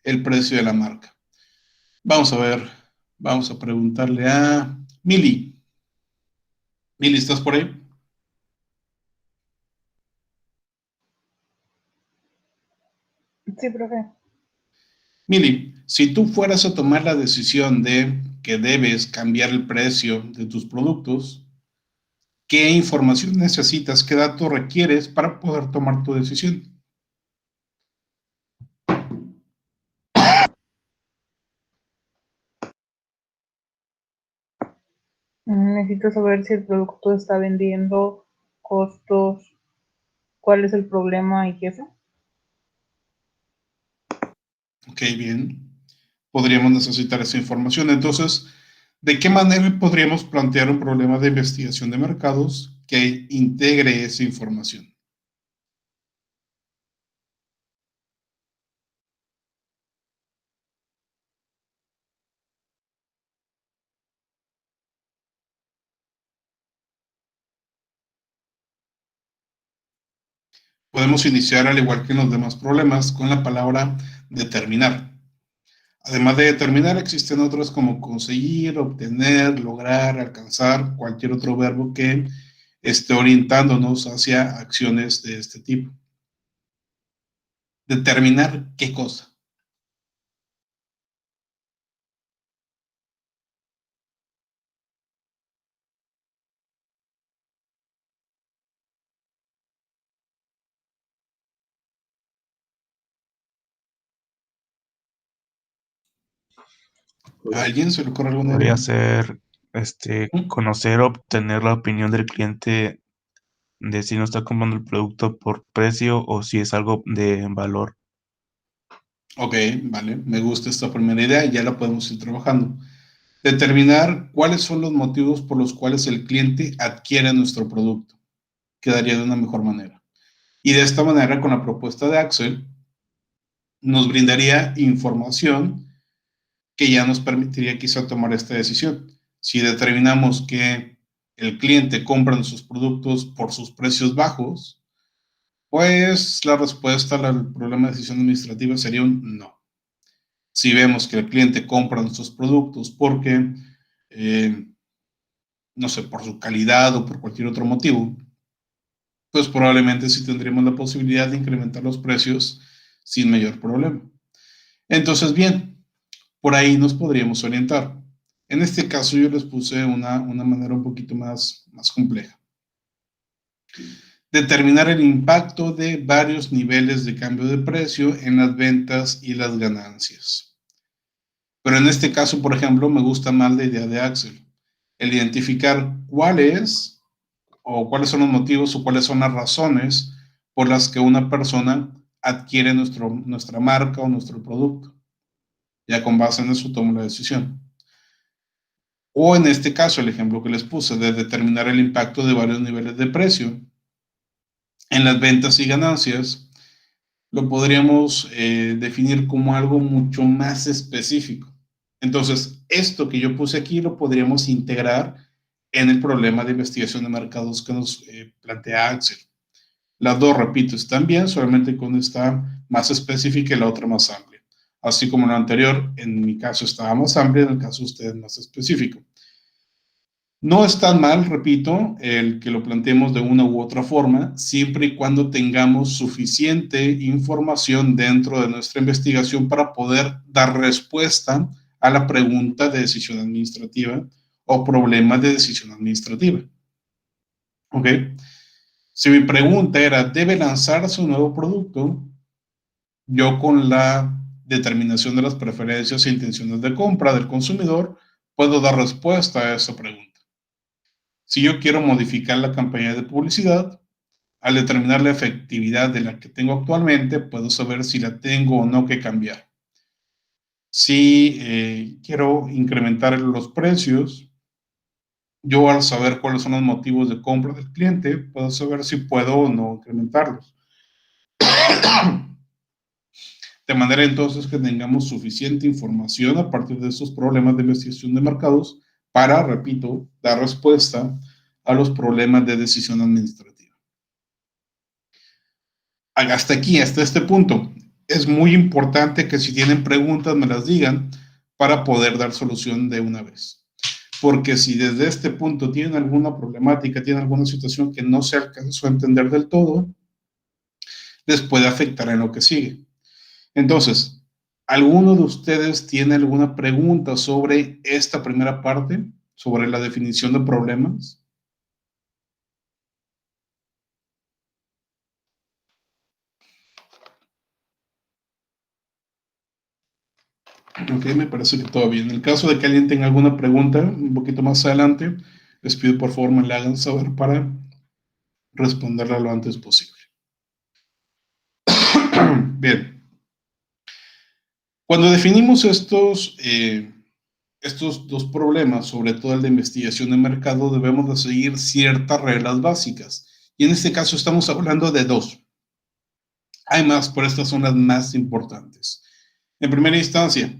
el precio de la marca? Vamos a ver, vamos a preguntarle a Mili. Mili, ¿estás por ahí? Sí, profe. Mili, si tú fueras a tomar la decisión de que debes cambiar el precio de tus productos, ¿qué información necesitas? ¿Qué datos requieres para poder tomar tu decisión? Necesito saber si el producto está vendiendo, costos, cuál es el problema y qué es. Ok, bien. Podríamos necesitar esa información. Entonces, ¿de qué manera podríamos plantear un problema de investigación de mercados que integre esa información? Podemos iniciar, al igual que en los demás problemas, con la palabra determinar. Además de determinar, existen otros como conseguir, obtener, lograr, alcanzar, cualquier otro verbo que esté orientándonos hacia acciones de este tipo. Determinar qué cosa. ¿A alguien se le ocurre alguna idea? Podría ser conocer o obtener la opinión del cliente de si no está comprando el producto por precio o si es algo de valor. Ok, vale, me gusta esta primera idea y ya la podemos ir trabajando. Determinar cuáles son los motivos por los cuales el cliente adquiere nuestro producto. Quedaría de una mejor manera. Y de esta manera, con la propuesta de Axel, nos brindaría información que ya nos permitiría quizá tomar esta decisión. Si determinamos que el cliente compra nuestros productos por sus precios bajos, pues la respuesta al problema de decisión administrativa sería un no. Si vemos que el cliente compra nuestros productos porque, no sé, por su calidad o por cualquier otro motivo, pues probablemente sí tendríamos la posibilidad de incrementar los precios sin mayor problema. Entonces, bien, por ahí nos podríamos orientar. En este caso yo les puse una manera un poquito más compleja. Determinar el impacto de varios niveles de cambio de precio en las ventas y las ganancias. Pero en este caso, por ejemplo, me gusta más la idea de Axel. El identificar cuáles son los motivos o cuáles son las razones por las que una persona adquiere nuestra marca o nuestro producto. Ya con base en eso tomo la decisión. O en este caso, el ejemplo que les puse, de determinar el impacto de varios niveles de precio en las ventas y ganancias, lo podríamos definir como algo mucho más específico. Entonces, esto que yo puse aquí lo podríamos integrar en el problema de investigación de mercados que nos plantea Axel. Las dos, repito, están bien, solamente con esta más específica y la otra más amplia. Así como la anterior, en mi caso estaba más amplia, en el caso de ustedes más específico. No es tan mal, repito, el que lo planteemos de una u otra forma, siempre y cuando tengamos suficiente información dentro de nuestra investigación para poder dar respuesta a la pregunta de decisión administrativa o problema de decisión administrativa. ¿Ok? Si mi pregunta era, ¿debe lanzarse un nuevo producto? Yo con la determinación de las preferencias e intenciones de compra del consumidor puedo dar respuesta a esa pregunta. Si yo quiero modificar la campaña de publicidad, al determinar la efectividad de la que tengo actualmente, puedo saber si la tengo o no que cambiar. Si quiero incrementar los precios, yo al saber cuáles son los motivos de compra del cliente, puedo saber si puedo o no incrementarlos. De manera entonces que tengamos suficiente información a partir de estos problemas de investigación de mercados para, repito, dar respuesta a los problemas de decisión administrativa. Hasta aquí, hasta este punto. Es muy importante que si tienen preguntas me las digan para poder dar solución de una vez. Porque si desde este punto tienen alguna problemática, tienen alguna situación que no se alcanzó a entender del todo, les puede afectar en lo que sigue. Entonces, ¿alguno de ustedes tiene alguna pregunta sobre esta primera parte, sobre la definición de problemas? Ok, me parece que todo bien. En el caso de que alguien tenga alguna pregunta, un poquito más adelante, les pido por favor me la hagan saber para responderla lo antes posible. Bien. Cuando definimos estos dos problemas, sobre todo el de investigación de mercado, debemos de seguir ciertas reglas básicas. Y en este caso estamos hablando de dos. Hay más, pero estas son las más importantes. En primera instancia,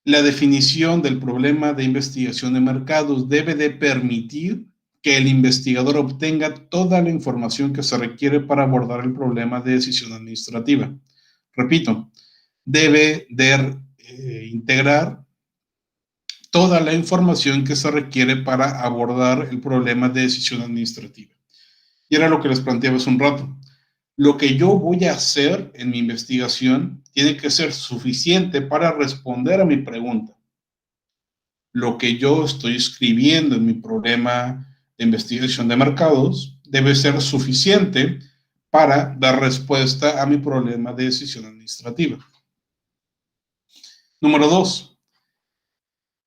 la definición del problema de investigación de mercados debe de permitir que el investigador obtenga toda la información que se requiere para abordar el problema de decisión administrativa. Repito, debe de integrar toda la información que se requiere para abordar el problema de decisión administrativa. Y era lo que les planteaba hace un rato. Lo que yo voy a hacer en mi investigación tiene que ser suficiente para responder a mi pregunta. Lo que yo estoy escribiendo en mi problema de investigación de mercados debe ser suficiente para dar respuesta a mi problema de decisión administrativa. Número 2.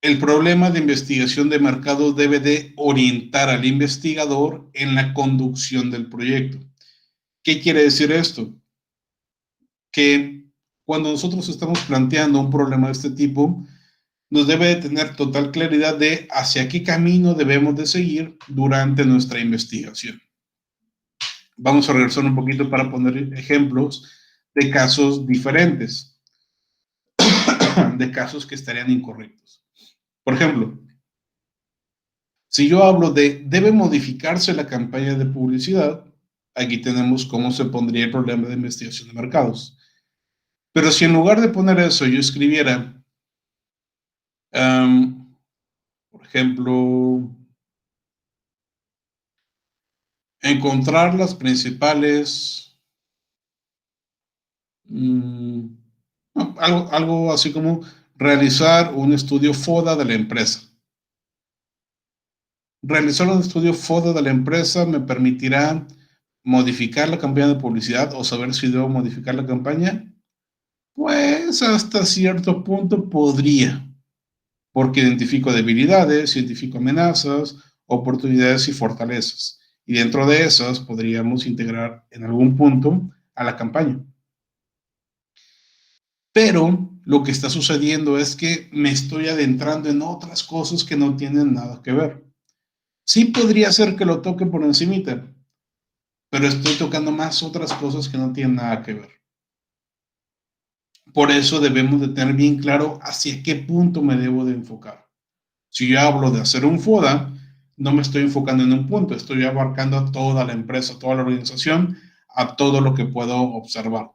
El problema de investigación de mercados debe de orientar al investigador en la conducción del proyecto. ¿Qué quiere decir esto? Que cuando nosotros estamos planteando un problema de este tipo, nos debe de tener total claridad de hacia qué camino debemos de seguir durante nuestra investigación. Vamos a regresar un poquito para poner ejemplos de casos diferentes, de casos que estarían incorrectos. Por ejemplo, si yo hablo de debe modificarse la campaña de publicidad, aquí tenemos cómo se pondría el problema de investigación de mercados. Pero si en lugar de poner eso yo escribiera, por ejemplo, encontrar las principales, algo así como realizar un estudio FODA de la empresa. Realizar un estudio FODA de la empresa me permitirá modificar la campaña de publicidad o saber si debo modificar la campaña. Pues hasta cierto punto podría, porque identifico debilidades, identifico amenazas, oportunidades y fortalezas. Y dentro de esas podríamos integrar en algún punto a la campaña. Pero lo que está sucediendo es que me estoy adentrando en otras cosas que no tienen nada que ver. Sí podría ser que lo toque por encimita, pero estoy tocando más otras cosas que no tienen nada que ver. Por eso debemos de tener bien claro hacia qué punto me debo de enfocar. Si yo hablo de hacer un FODA, no me estoy enfocando en un punto, estoy abarcando a toda la empresa, a toda la organización, a todo lo que puedo observar.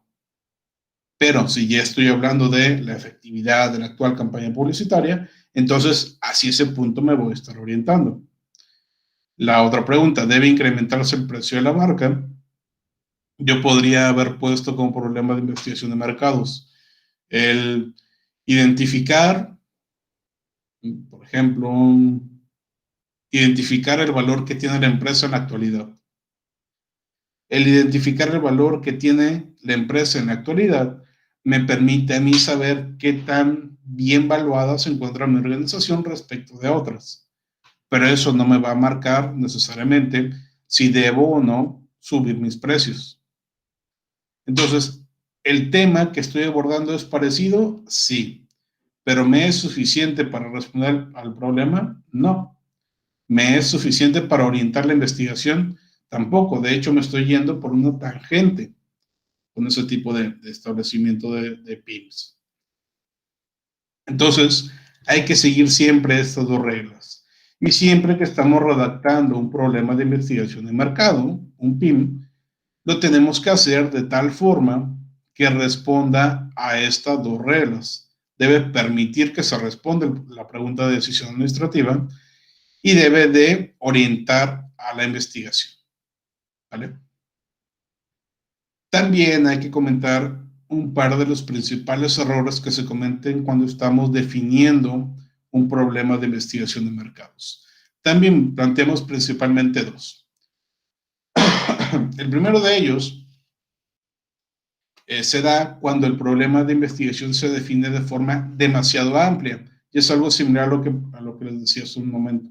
Pero si ya estoy hablando de la efectividad de la actual campaña publicitaria, entonces hacia ese punto me voy a estar orientando. La otra pregunta, ¿debe incrementarse el precio de la marca? Yo podría haber puesto como problema de investigación de mercados el identificar, por ejemplo, identificar el valor que tiene la empresa en la actualidad. El identificar el valor que tiene la empresa en la actualidad me permite a mí saber qué tan bien valuada se encuentra mi organización respecto de otras. Pero eso no me va a marcar necesariamente si debo o no subir mis precios. Entonces, ¿el tema que estoy abordando es parecido? Sí. ¿Pero me es suficiente para responder al problema? No. ¿Me es suficiente para orientar la investigación? Tampoco. De hecho, me estoy yendo por una tangente con ese tipo de establecimiento de PIMS. Entonces, hay que seguir siempre estas dos reglas. Y siempre que estamos redactando un problema de investigación de mercado, un PIM, lo tenemos que hacer de tal forma que responda a estas dos reglas. Debe permitir que se responda la pregunta de decisión administrativa y debe de orientar a la investigación. ¿Vale? También hay que comentar un par de los principales errores que se cometen cuando estamos definiendo un problema de investigación de mercados. También planteamos principalmente dos. El primero de ellos se da cuando el problema de investigación se define de forma demasiado amplia. Y es algo similar a lo que les decía hace un momento.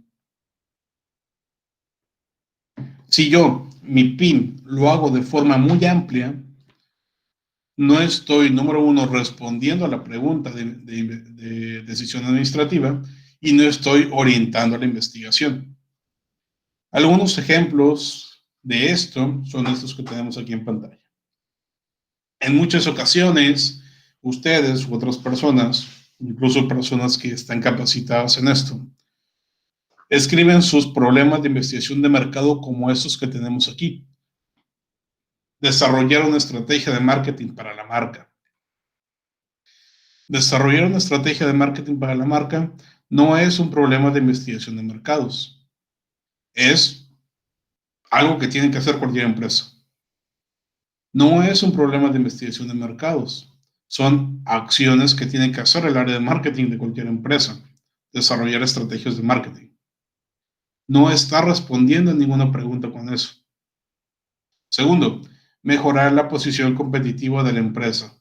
Si yo, mi PIM, lo hago de forma muy amplia, no estoy, número uno, respondiendo a la pregunta de decisión administrativa y no estoy orientando a la investigación. Algunos ejemplos de esto son estos que tenemos aquí en pantalla. En muchas ocasiones, ustedes u otras personas, incluso personas que están capacitadas en esto, escriben sus problemas de investigación de mercado como esos que tenemos aquí. Desarrollar una estrategia de marketing para la marca. Desarrollar una estrategia de marketing para la marca no es un problema de investigación de mercados. Es algo que tiene que hacer cualquier empresa. No es un problema de investigación de mercados. Son acciones que tiene que hacer el área de marketing de cualquier empresa. Desarrollar estrategias de marketing. No está respondiendo a ninguna pregunta con eso. Segundo, mejorar la posición competitiva de la empresa.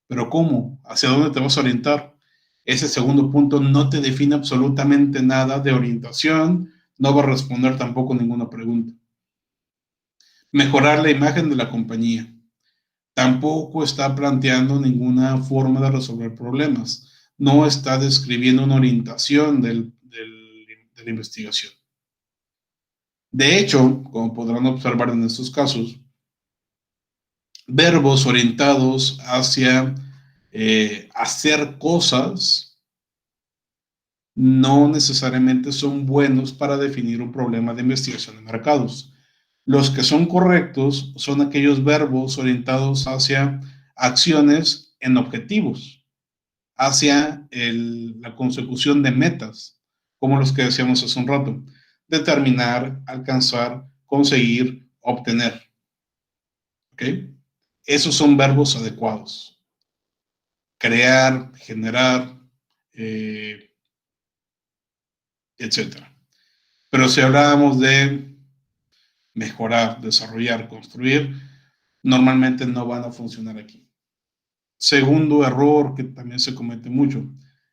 ¿Pero cómo? ¿Hacia dónde te vas a orientar? Ese segundo punto no te define absolutamente nada de orientación, no va a responder tampoco ninguna pregunta. Mejorar la imagen de la compañía. Tampoco está planteando ninguna forma de resolver problemas. No está describiendo una orientación de la investigación. De hecho, como podrán observar en estos casos, verbos orientados hacia hacer cosas no necesariamente son buenos para definir un problema de investigación de mercados. Los que son correctos son aquellos verbos orientados hacia acciones en objetivos, hacia la consecución de metas, como los que decíamos hace un rato: determinar, alcanzar, conseguir, obtener. ¿Ok? Esos son verbos adecuados. Crear, generar, etcétera. Pero si hablábamos de mejorar, desarrollar, construir, normalmente no van a funcionar aquí. Segundo error que también se comete mucho,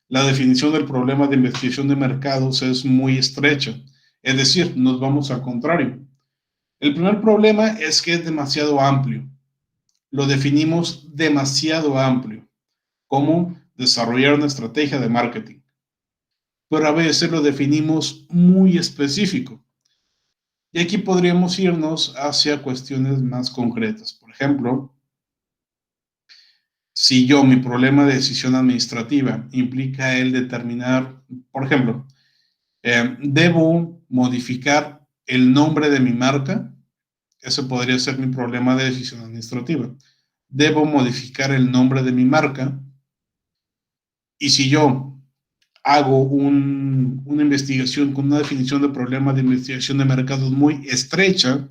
la definición del problema de investigación de mercados es muy estrecha, es decir, nos vamos al contrario. El primer problema es que es demasiado amplio, lo definimos demasiado amplio, como desarrollar una estrategia de marketing, pero a veces lo definimos muy específico. Y aquí podríamos irnos hacia cuestiones más concretas. Por ejemplo, si mi problema de decisión administrativa implica el determinar, por ejemplo, debo modificar el nombre de mi marca, ese podría ser mi problema de decisión administrativa. Debo modificar el nombre de mi marca, y si yo hago una investigación con una definición de problema de investigación de mercados muy estrecha,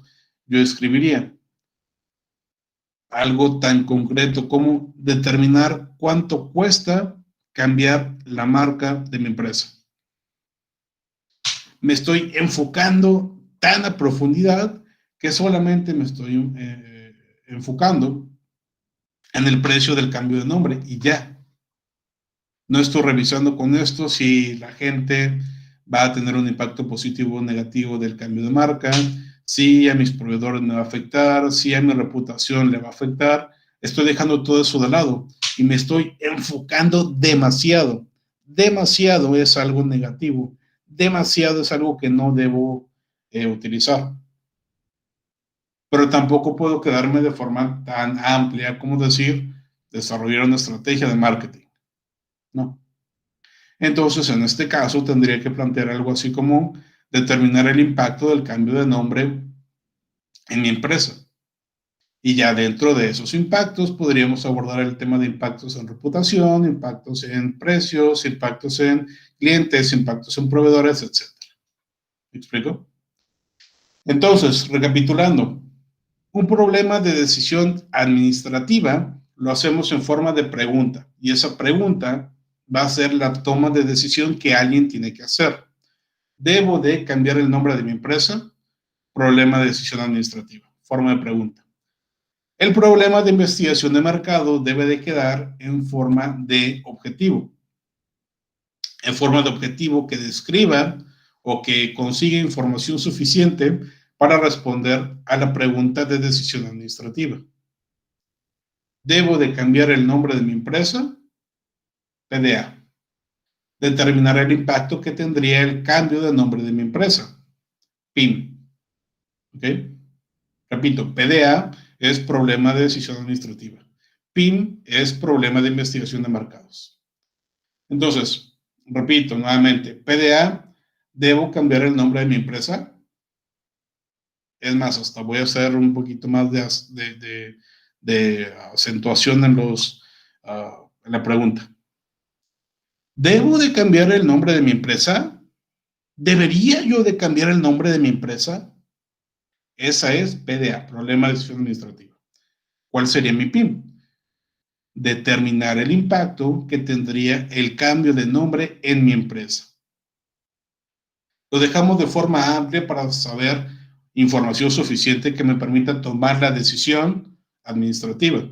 yo escribiría algo tan concreto como determinar cuánto cuesta cambiar la marca de mi empresa. Me estoy enfocando tan a profundidad que solamente me estoy enfocando en el precio del cambio de nombre y ya. No estoy revisando con esto si la gente va a tener un impacto positivo o negativo del cambio de marca, si a mis proveedores me va a afectar, si a mi reputación le va a afectar. Estoy dejando todo eso de lado y me estoy enfocando demasiado. Demasiado es algo negativo. Demasiado es algo que no debo utilizar. Pero tampoco puedo quedarme de forma tan amplia como decir, desarrollar una estrategia de marketing. No. Entonces, en este caso, tendría que plantear algo así como determinar el impacto del cambio de nombre en mi empresa. Y ya dentro de esos impactos podríamos abordar el tema de impactos en reputación, impactos en precios, impactos en clientes, impactos en proveedores, etc. ¿Me explico? Entonces, recapitulando, un problema de decisión administrativa lo hacemos en forma de pregunta, y esa pregunta va a ser la toma de decisión que alguien tiene que hacer. ¿Debo de cambiar el nombre de mi empresa? Problema de decisión administrativa, forma de pregunta. El problema de investigación de mercado debe de quedar en forma de objetivo. En forma de objetivo que describa o que consiga información suficiente para responder a la pregunta de decisión administrativa. ¿Debo de cambiar el nombre de mi empresa? PDA. Determinar el impacto que tendría el cambio de nombre de mi empresa. PIN. ¿Ok? Repito, PDA es problema de decisión administrativa. PIN es problema de investigación de mercados. Entonces, repito nuevamente, PDA, ¿debo cambiar el nombre de mi empresa? Es más, hasta voy a hacer un poquito más de acentuación en la pregunta. ¿Debo de cambiar el nombre de mi empresa? ¿Debería yo de cambiar el nombre de mi empresa? Esa es PDA, problema de decisión administrativa. ¿Cuál sería mi PIN? Determinar el impacto que tendría el cambio de nombre en mi empresa. Lo dejamos de forma amplia para saber información suficiente que me permita tomar la decisión administrativa,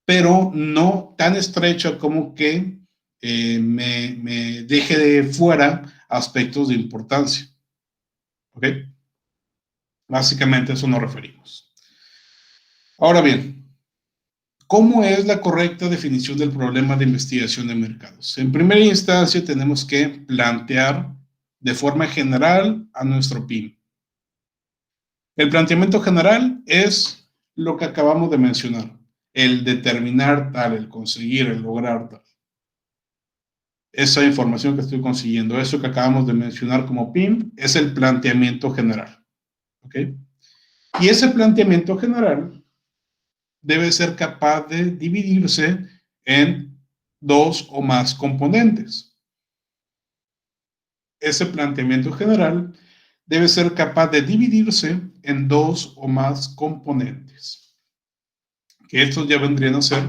pero no tan estrecha como que me deje de fuera aspectos de importancia. ¿Ok? Básicamente a eso nos referimos. Ahora bien, ¿cómo es la correcta definición del problema de investigación de mercados? En primera instancia tenemos que plantear de forma general a nuestro PIN. El planteamiento general es lo que acabamos de mencionar, el determinar tal, el conseguir, el lograr tal. Esa información que estoy consiguiendo, eso que acabamos de mencionar como PIN, es el planteamiento general. ¿Ok? Y ese planteamiento general debe ser capaz de dividirse en dos o más componentes. Ese planteamiento general debe ser capaz de dividirse en dos o más componentes. Que estos ya vendrían a ser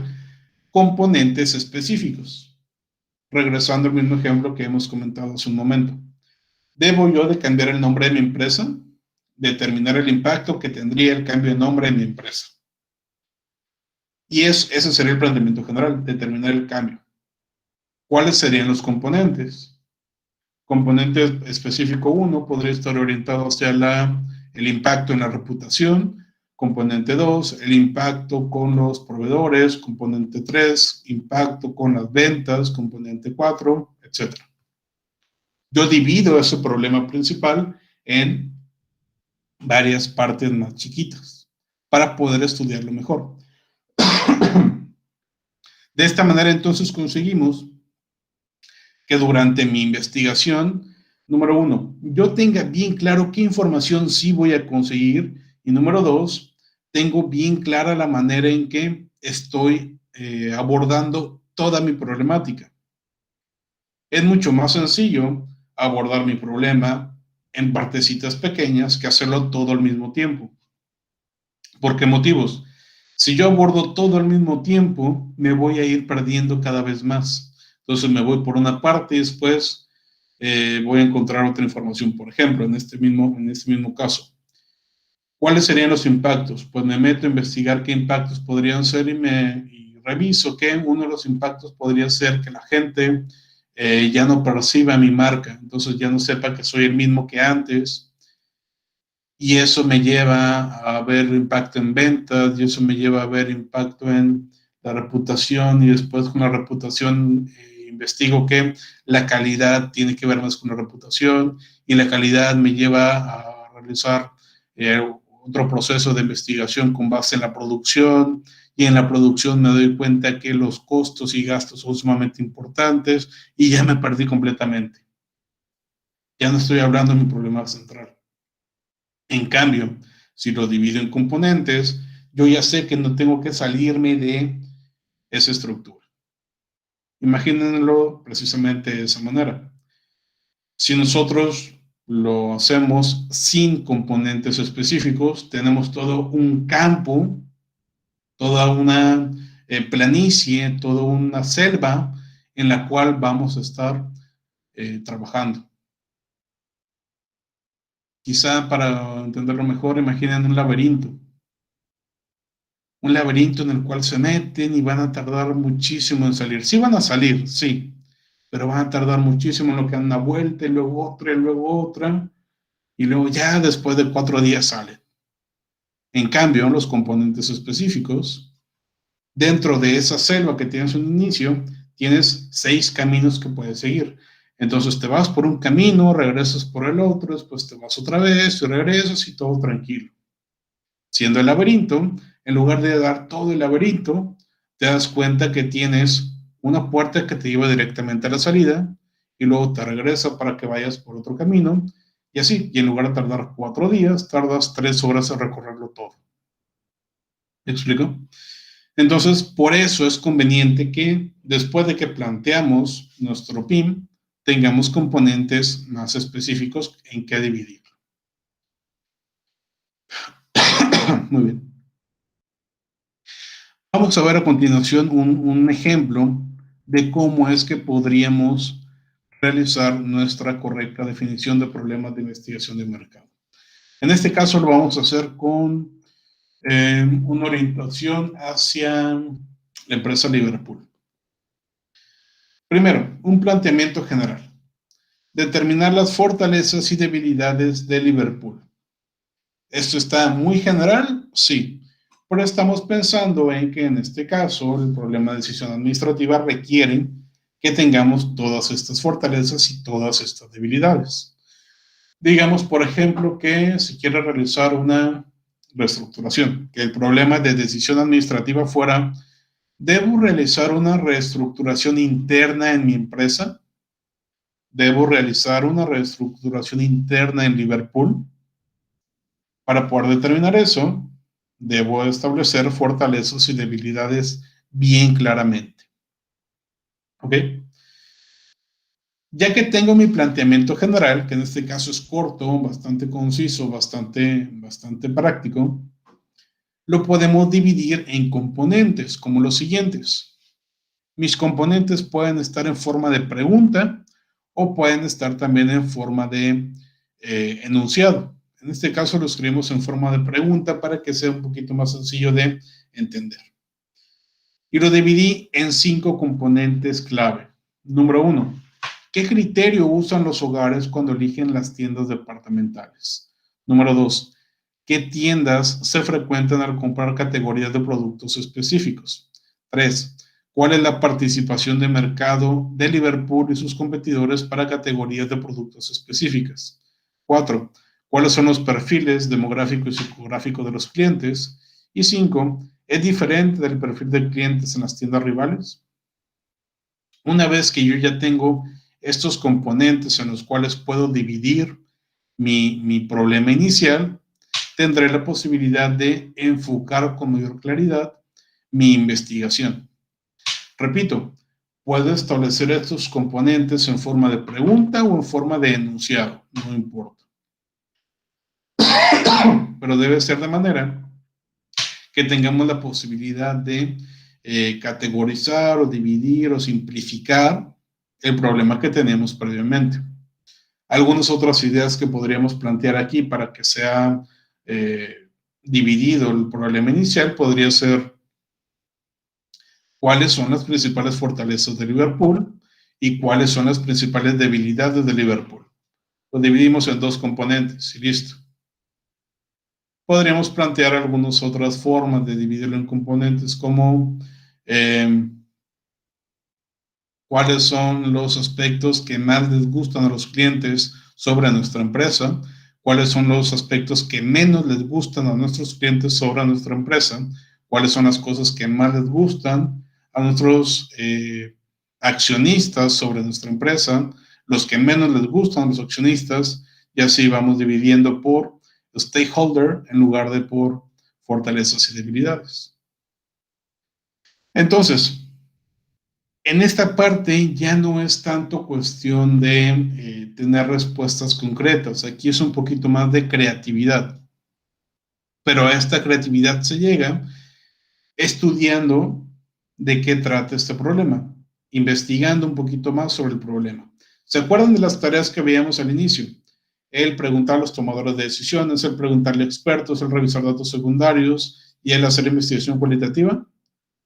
componentes específicos. regresando al mismo ejemplo que hemos comentado hace un momento. ¿Debo yo de cambiar el nombre de mi empresa? Determinar el impacto que tendría el cambio de nombre en mi empresa. Y ese sería el planteamiento general, determinar el cambio. ¿Cuáles serían los componentes? Componente específico 1 podría estar orientado hacia el impacto en la reputación. Componente 2, el impacto con los proveedores. Componente 3, impacto con las ventas. Componente 4, etc. Yo divido ese problema principal en varias partes más chiquitas para poder estudiarlo mejor. De esta manera, entonces, conseguimos que durante mi investigación, número 1, yo tenga bien claro qué información sí voy a conseguir, y número 2, tengo bien clara la manera en que estoy abordando toda mi problemática. Es mucho más sencillo abordar mi problema en partecitas pequeñas que hacerlo todo al mismo tiempo. ¿Por qué motivos? Si yo abordo todo al mismo tiempo, me voy a ir perdiendo cada vez más. Entonces me voy por una parte y después voy a encontrar otra información. Por ejemplo, en este mismo caso, ¿cuáles serían los impactos? Pues me meto a investigar qué impactos podrían ser y reviso que uno de los impactos podría ser que la gente ya no perciba mi marca, entonces ya no sepa que soy el mismo que antes. Y eso me lleva a ver impacto en ventas, y eso me lleva a ver impacto en la reputación, y después con la reputación investigo que la calidad tiene que ver más con la reputación, y la calidad me lleva a realizar otro proceso de investigación con base en la producción, y en la producción me doy cuenta que los costos y gastos son sumamente importantes, y ya me perdí completamente. Ya no estoy hablando de mi problema central. En cambio, si lo divido en componentes, yo ya sé que no tengo que salirme de esa estructura. Imagínenlo precisamente de esa manera. Si nosotros lo hacemos sin componentes específicos, tenemos todo un campo, toda una planicie, toda una selva en la cual vamos a estar trabajando. Quizá para entenderlo mejor, imaginen un laberinto. Un laberinto en el cual se meten y van a tardar muchísimo en salir. Sí van a salir, sí, pero van a tardar muchísimo en lo que dan una vuelta, y luego otra, y luego ya después de 4 días salen. En cambio, los componentes específicos, dentro de esa selva que tienes un inicio, tienes 6 caminos que puedes seguir. Entonces te vas por un camino, regresas por el otro, después te vas otra vez y regresas y todo tranquilo. Siendo el laberinto, en lugar de dar todo el laberinto, te das cuenta que tienes una puerta que te lleva directamente a la salida y luego te regresa para que vayas por otro camino y así. Y en lugar de tardar 4 días, tardas 3 horas en recorrerlo todo. ¿Me explico? Entonces, por eso es conveniente que después de que planteamos nuestro PIM, tengamos componentes más específicos en que dividir. Muy bien. Vamos a ver a continuación un ejemplo de cómo es que podríamos realizar nuestra correcta definición de problemas de investigación de mercado. En este caso lo vamos a hacer con una orientación hacia la empresa Liverpool. Primero, un planteamiento general. Determinar las fortalezas y debilidades de Liverpool. ¿Esto está muy general? Sí. Pero estamos pensando en que en este caso el problema de decisión administrativa requiere que tengamos todas estas fortalezas y todas estas debilidades. Digamos, por ejemplo, que se quiere realizar una reestructuración, que el problema de decisión administrativa fuera, ¿debo realizar una reestructuración interna en mi empresa? ¿Debo realizar una reestructuración interna en Liverpool? Para poder determinar eso, debo establecer fortalezas y debilidades bien claramente. ¿Ok? Ya que tengo mi planteamiento general, que en este caso es corto, bastante conciso, bastante práctico, lo podemos dividir en componentes, como los siguientes. Mis componentes pueden estar en forma de pregunta o pueden estar también en forma de enunciado. En este caso lo escribimos en forma de pregunta para que sea un poquito más sencillo de entender. Y lo dividí en 5 componentes clave. Número 1. ¿Qué criterio usan los hogares cuando eligen las tiendas departamentales? Número 2. ¿Qué tiendas se frecuentan al comprar categorías de productos específicos? 3. ¿Cuál es la participación de mercado de Liverpool y sus competidores para categorías de productos específicas? 4. ¿Cuáles son los perfiles demográfico y psicográfico de los clientes? Y 5. ¿Es diferente del perfil de clientes en las tiendas rivales? Una vez que yo ya tengo estos componentes en los cuales puedo dividir mi problema inicial, tendré la posibilidad de enfocar con mayor claridad mi investigación. Repito, puedo establecer estos componentes en forma de pregunta o en forma de enunciado, no importa. Pero debe ser de manera que tengamos la posibilidad de categorizar o dividir o simplificar el problema que tenemos previamente. Algunas otras ideas que podríamos plantear aquí para que sea dividido el problema inicial podría ser cuáles son las principales fortalezas de Liverpool y cuáles son las principales debilidades de Liverpool. Lo dividimos en 2 componentes y listo. Podríamos plantear algunas otras formas de dividirlo en componentes como cuáles son los aspectos que más les gustan a los clientes sobre nuestra empresa, cuáles son los aspectos que menos les gustan a nuestros clientes sobre nuestra empresa, cuáles son las cosas que más les gustan a nuestros accionistas sobre nuestra empresa, los que menos les gustan a los accionistas, y así vamos dividiendo por stakeholder en lugar de por fortalezas y debilidades. Entonces, en esta parte ya no es tanto cuestión de tener respuestas concretas. Aquí es un poquito más de creatividad. Pero a esta creatividad se llega estudiando de qué trata este problema, investigando un poquito más sobre el problema. ¿Se acuerdan de las tareas que veíamos al inicio? El preguntar a los tomadores de decisiones, el preguntarle a expertos, el revisar datos secundarios y el hacer investigación cualitativa.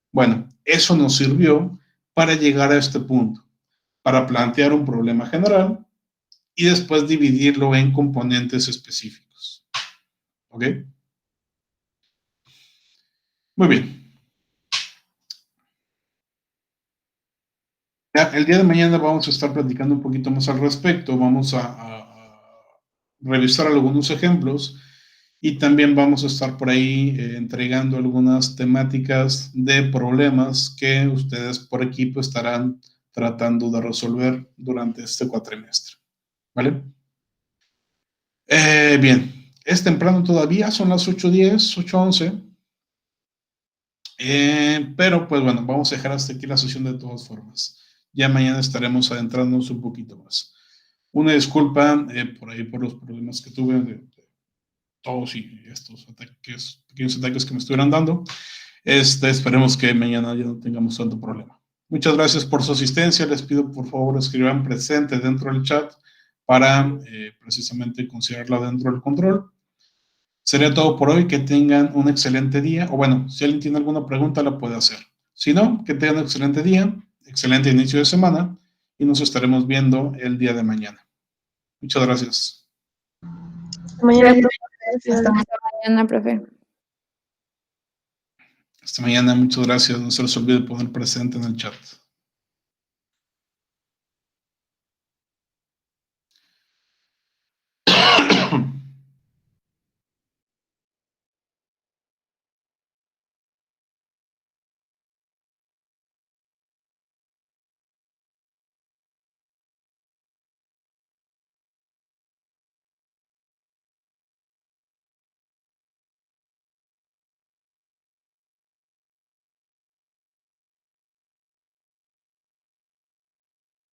Bueno, eso nos sirvió para llegar a este punto, para plantear un problema general y después dividirlo en componentes específicos. ¿Ok? Muy bien. Ya, el día de mañana vamos a estar platicando un poquito más al respecto, vamos a revisar algunos ejemplos y también vamos a estar por ahí entregando algunas temáticas de problemas que ustedes por equipo estarán tratando de resolver durante este cuatrimestre. ¿Vale? Bien, es temprano todavía, son las 8:10, 8:11. Pero pues bueno, vamos a dejar hasta aquí la sesión de todas formas. Ya mañana estaremos adentrándonos un poquito más. Una disculpa por ahí por los problemas que tuve de todos y estos ataques, pequeños ataques que me estuvieran dando. Esperemos que mañana ya no tengamos tanto problema. Muchas gracias por su asistencia. Les pido por favor escriban presente dentro del chat para precisamente considerarla dentro del control. Sería todo por hoy. Que tengan un excelente día. O bueno, si alguien tiene alguna pregunta la puede hacer. Si no, que tengan un excelente día, excelente inicio de semana y nos estaremos viendo el día de mañana. Muchas gracias. Mañana, Hasta mañana, profe. Hasta mañana, muchas gracias. No se les olvide poner presente en el chat.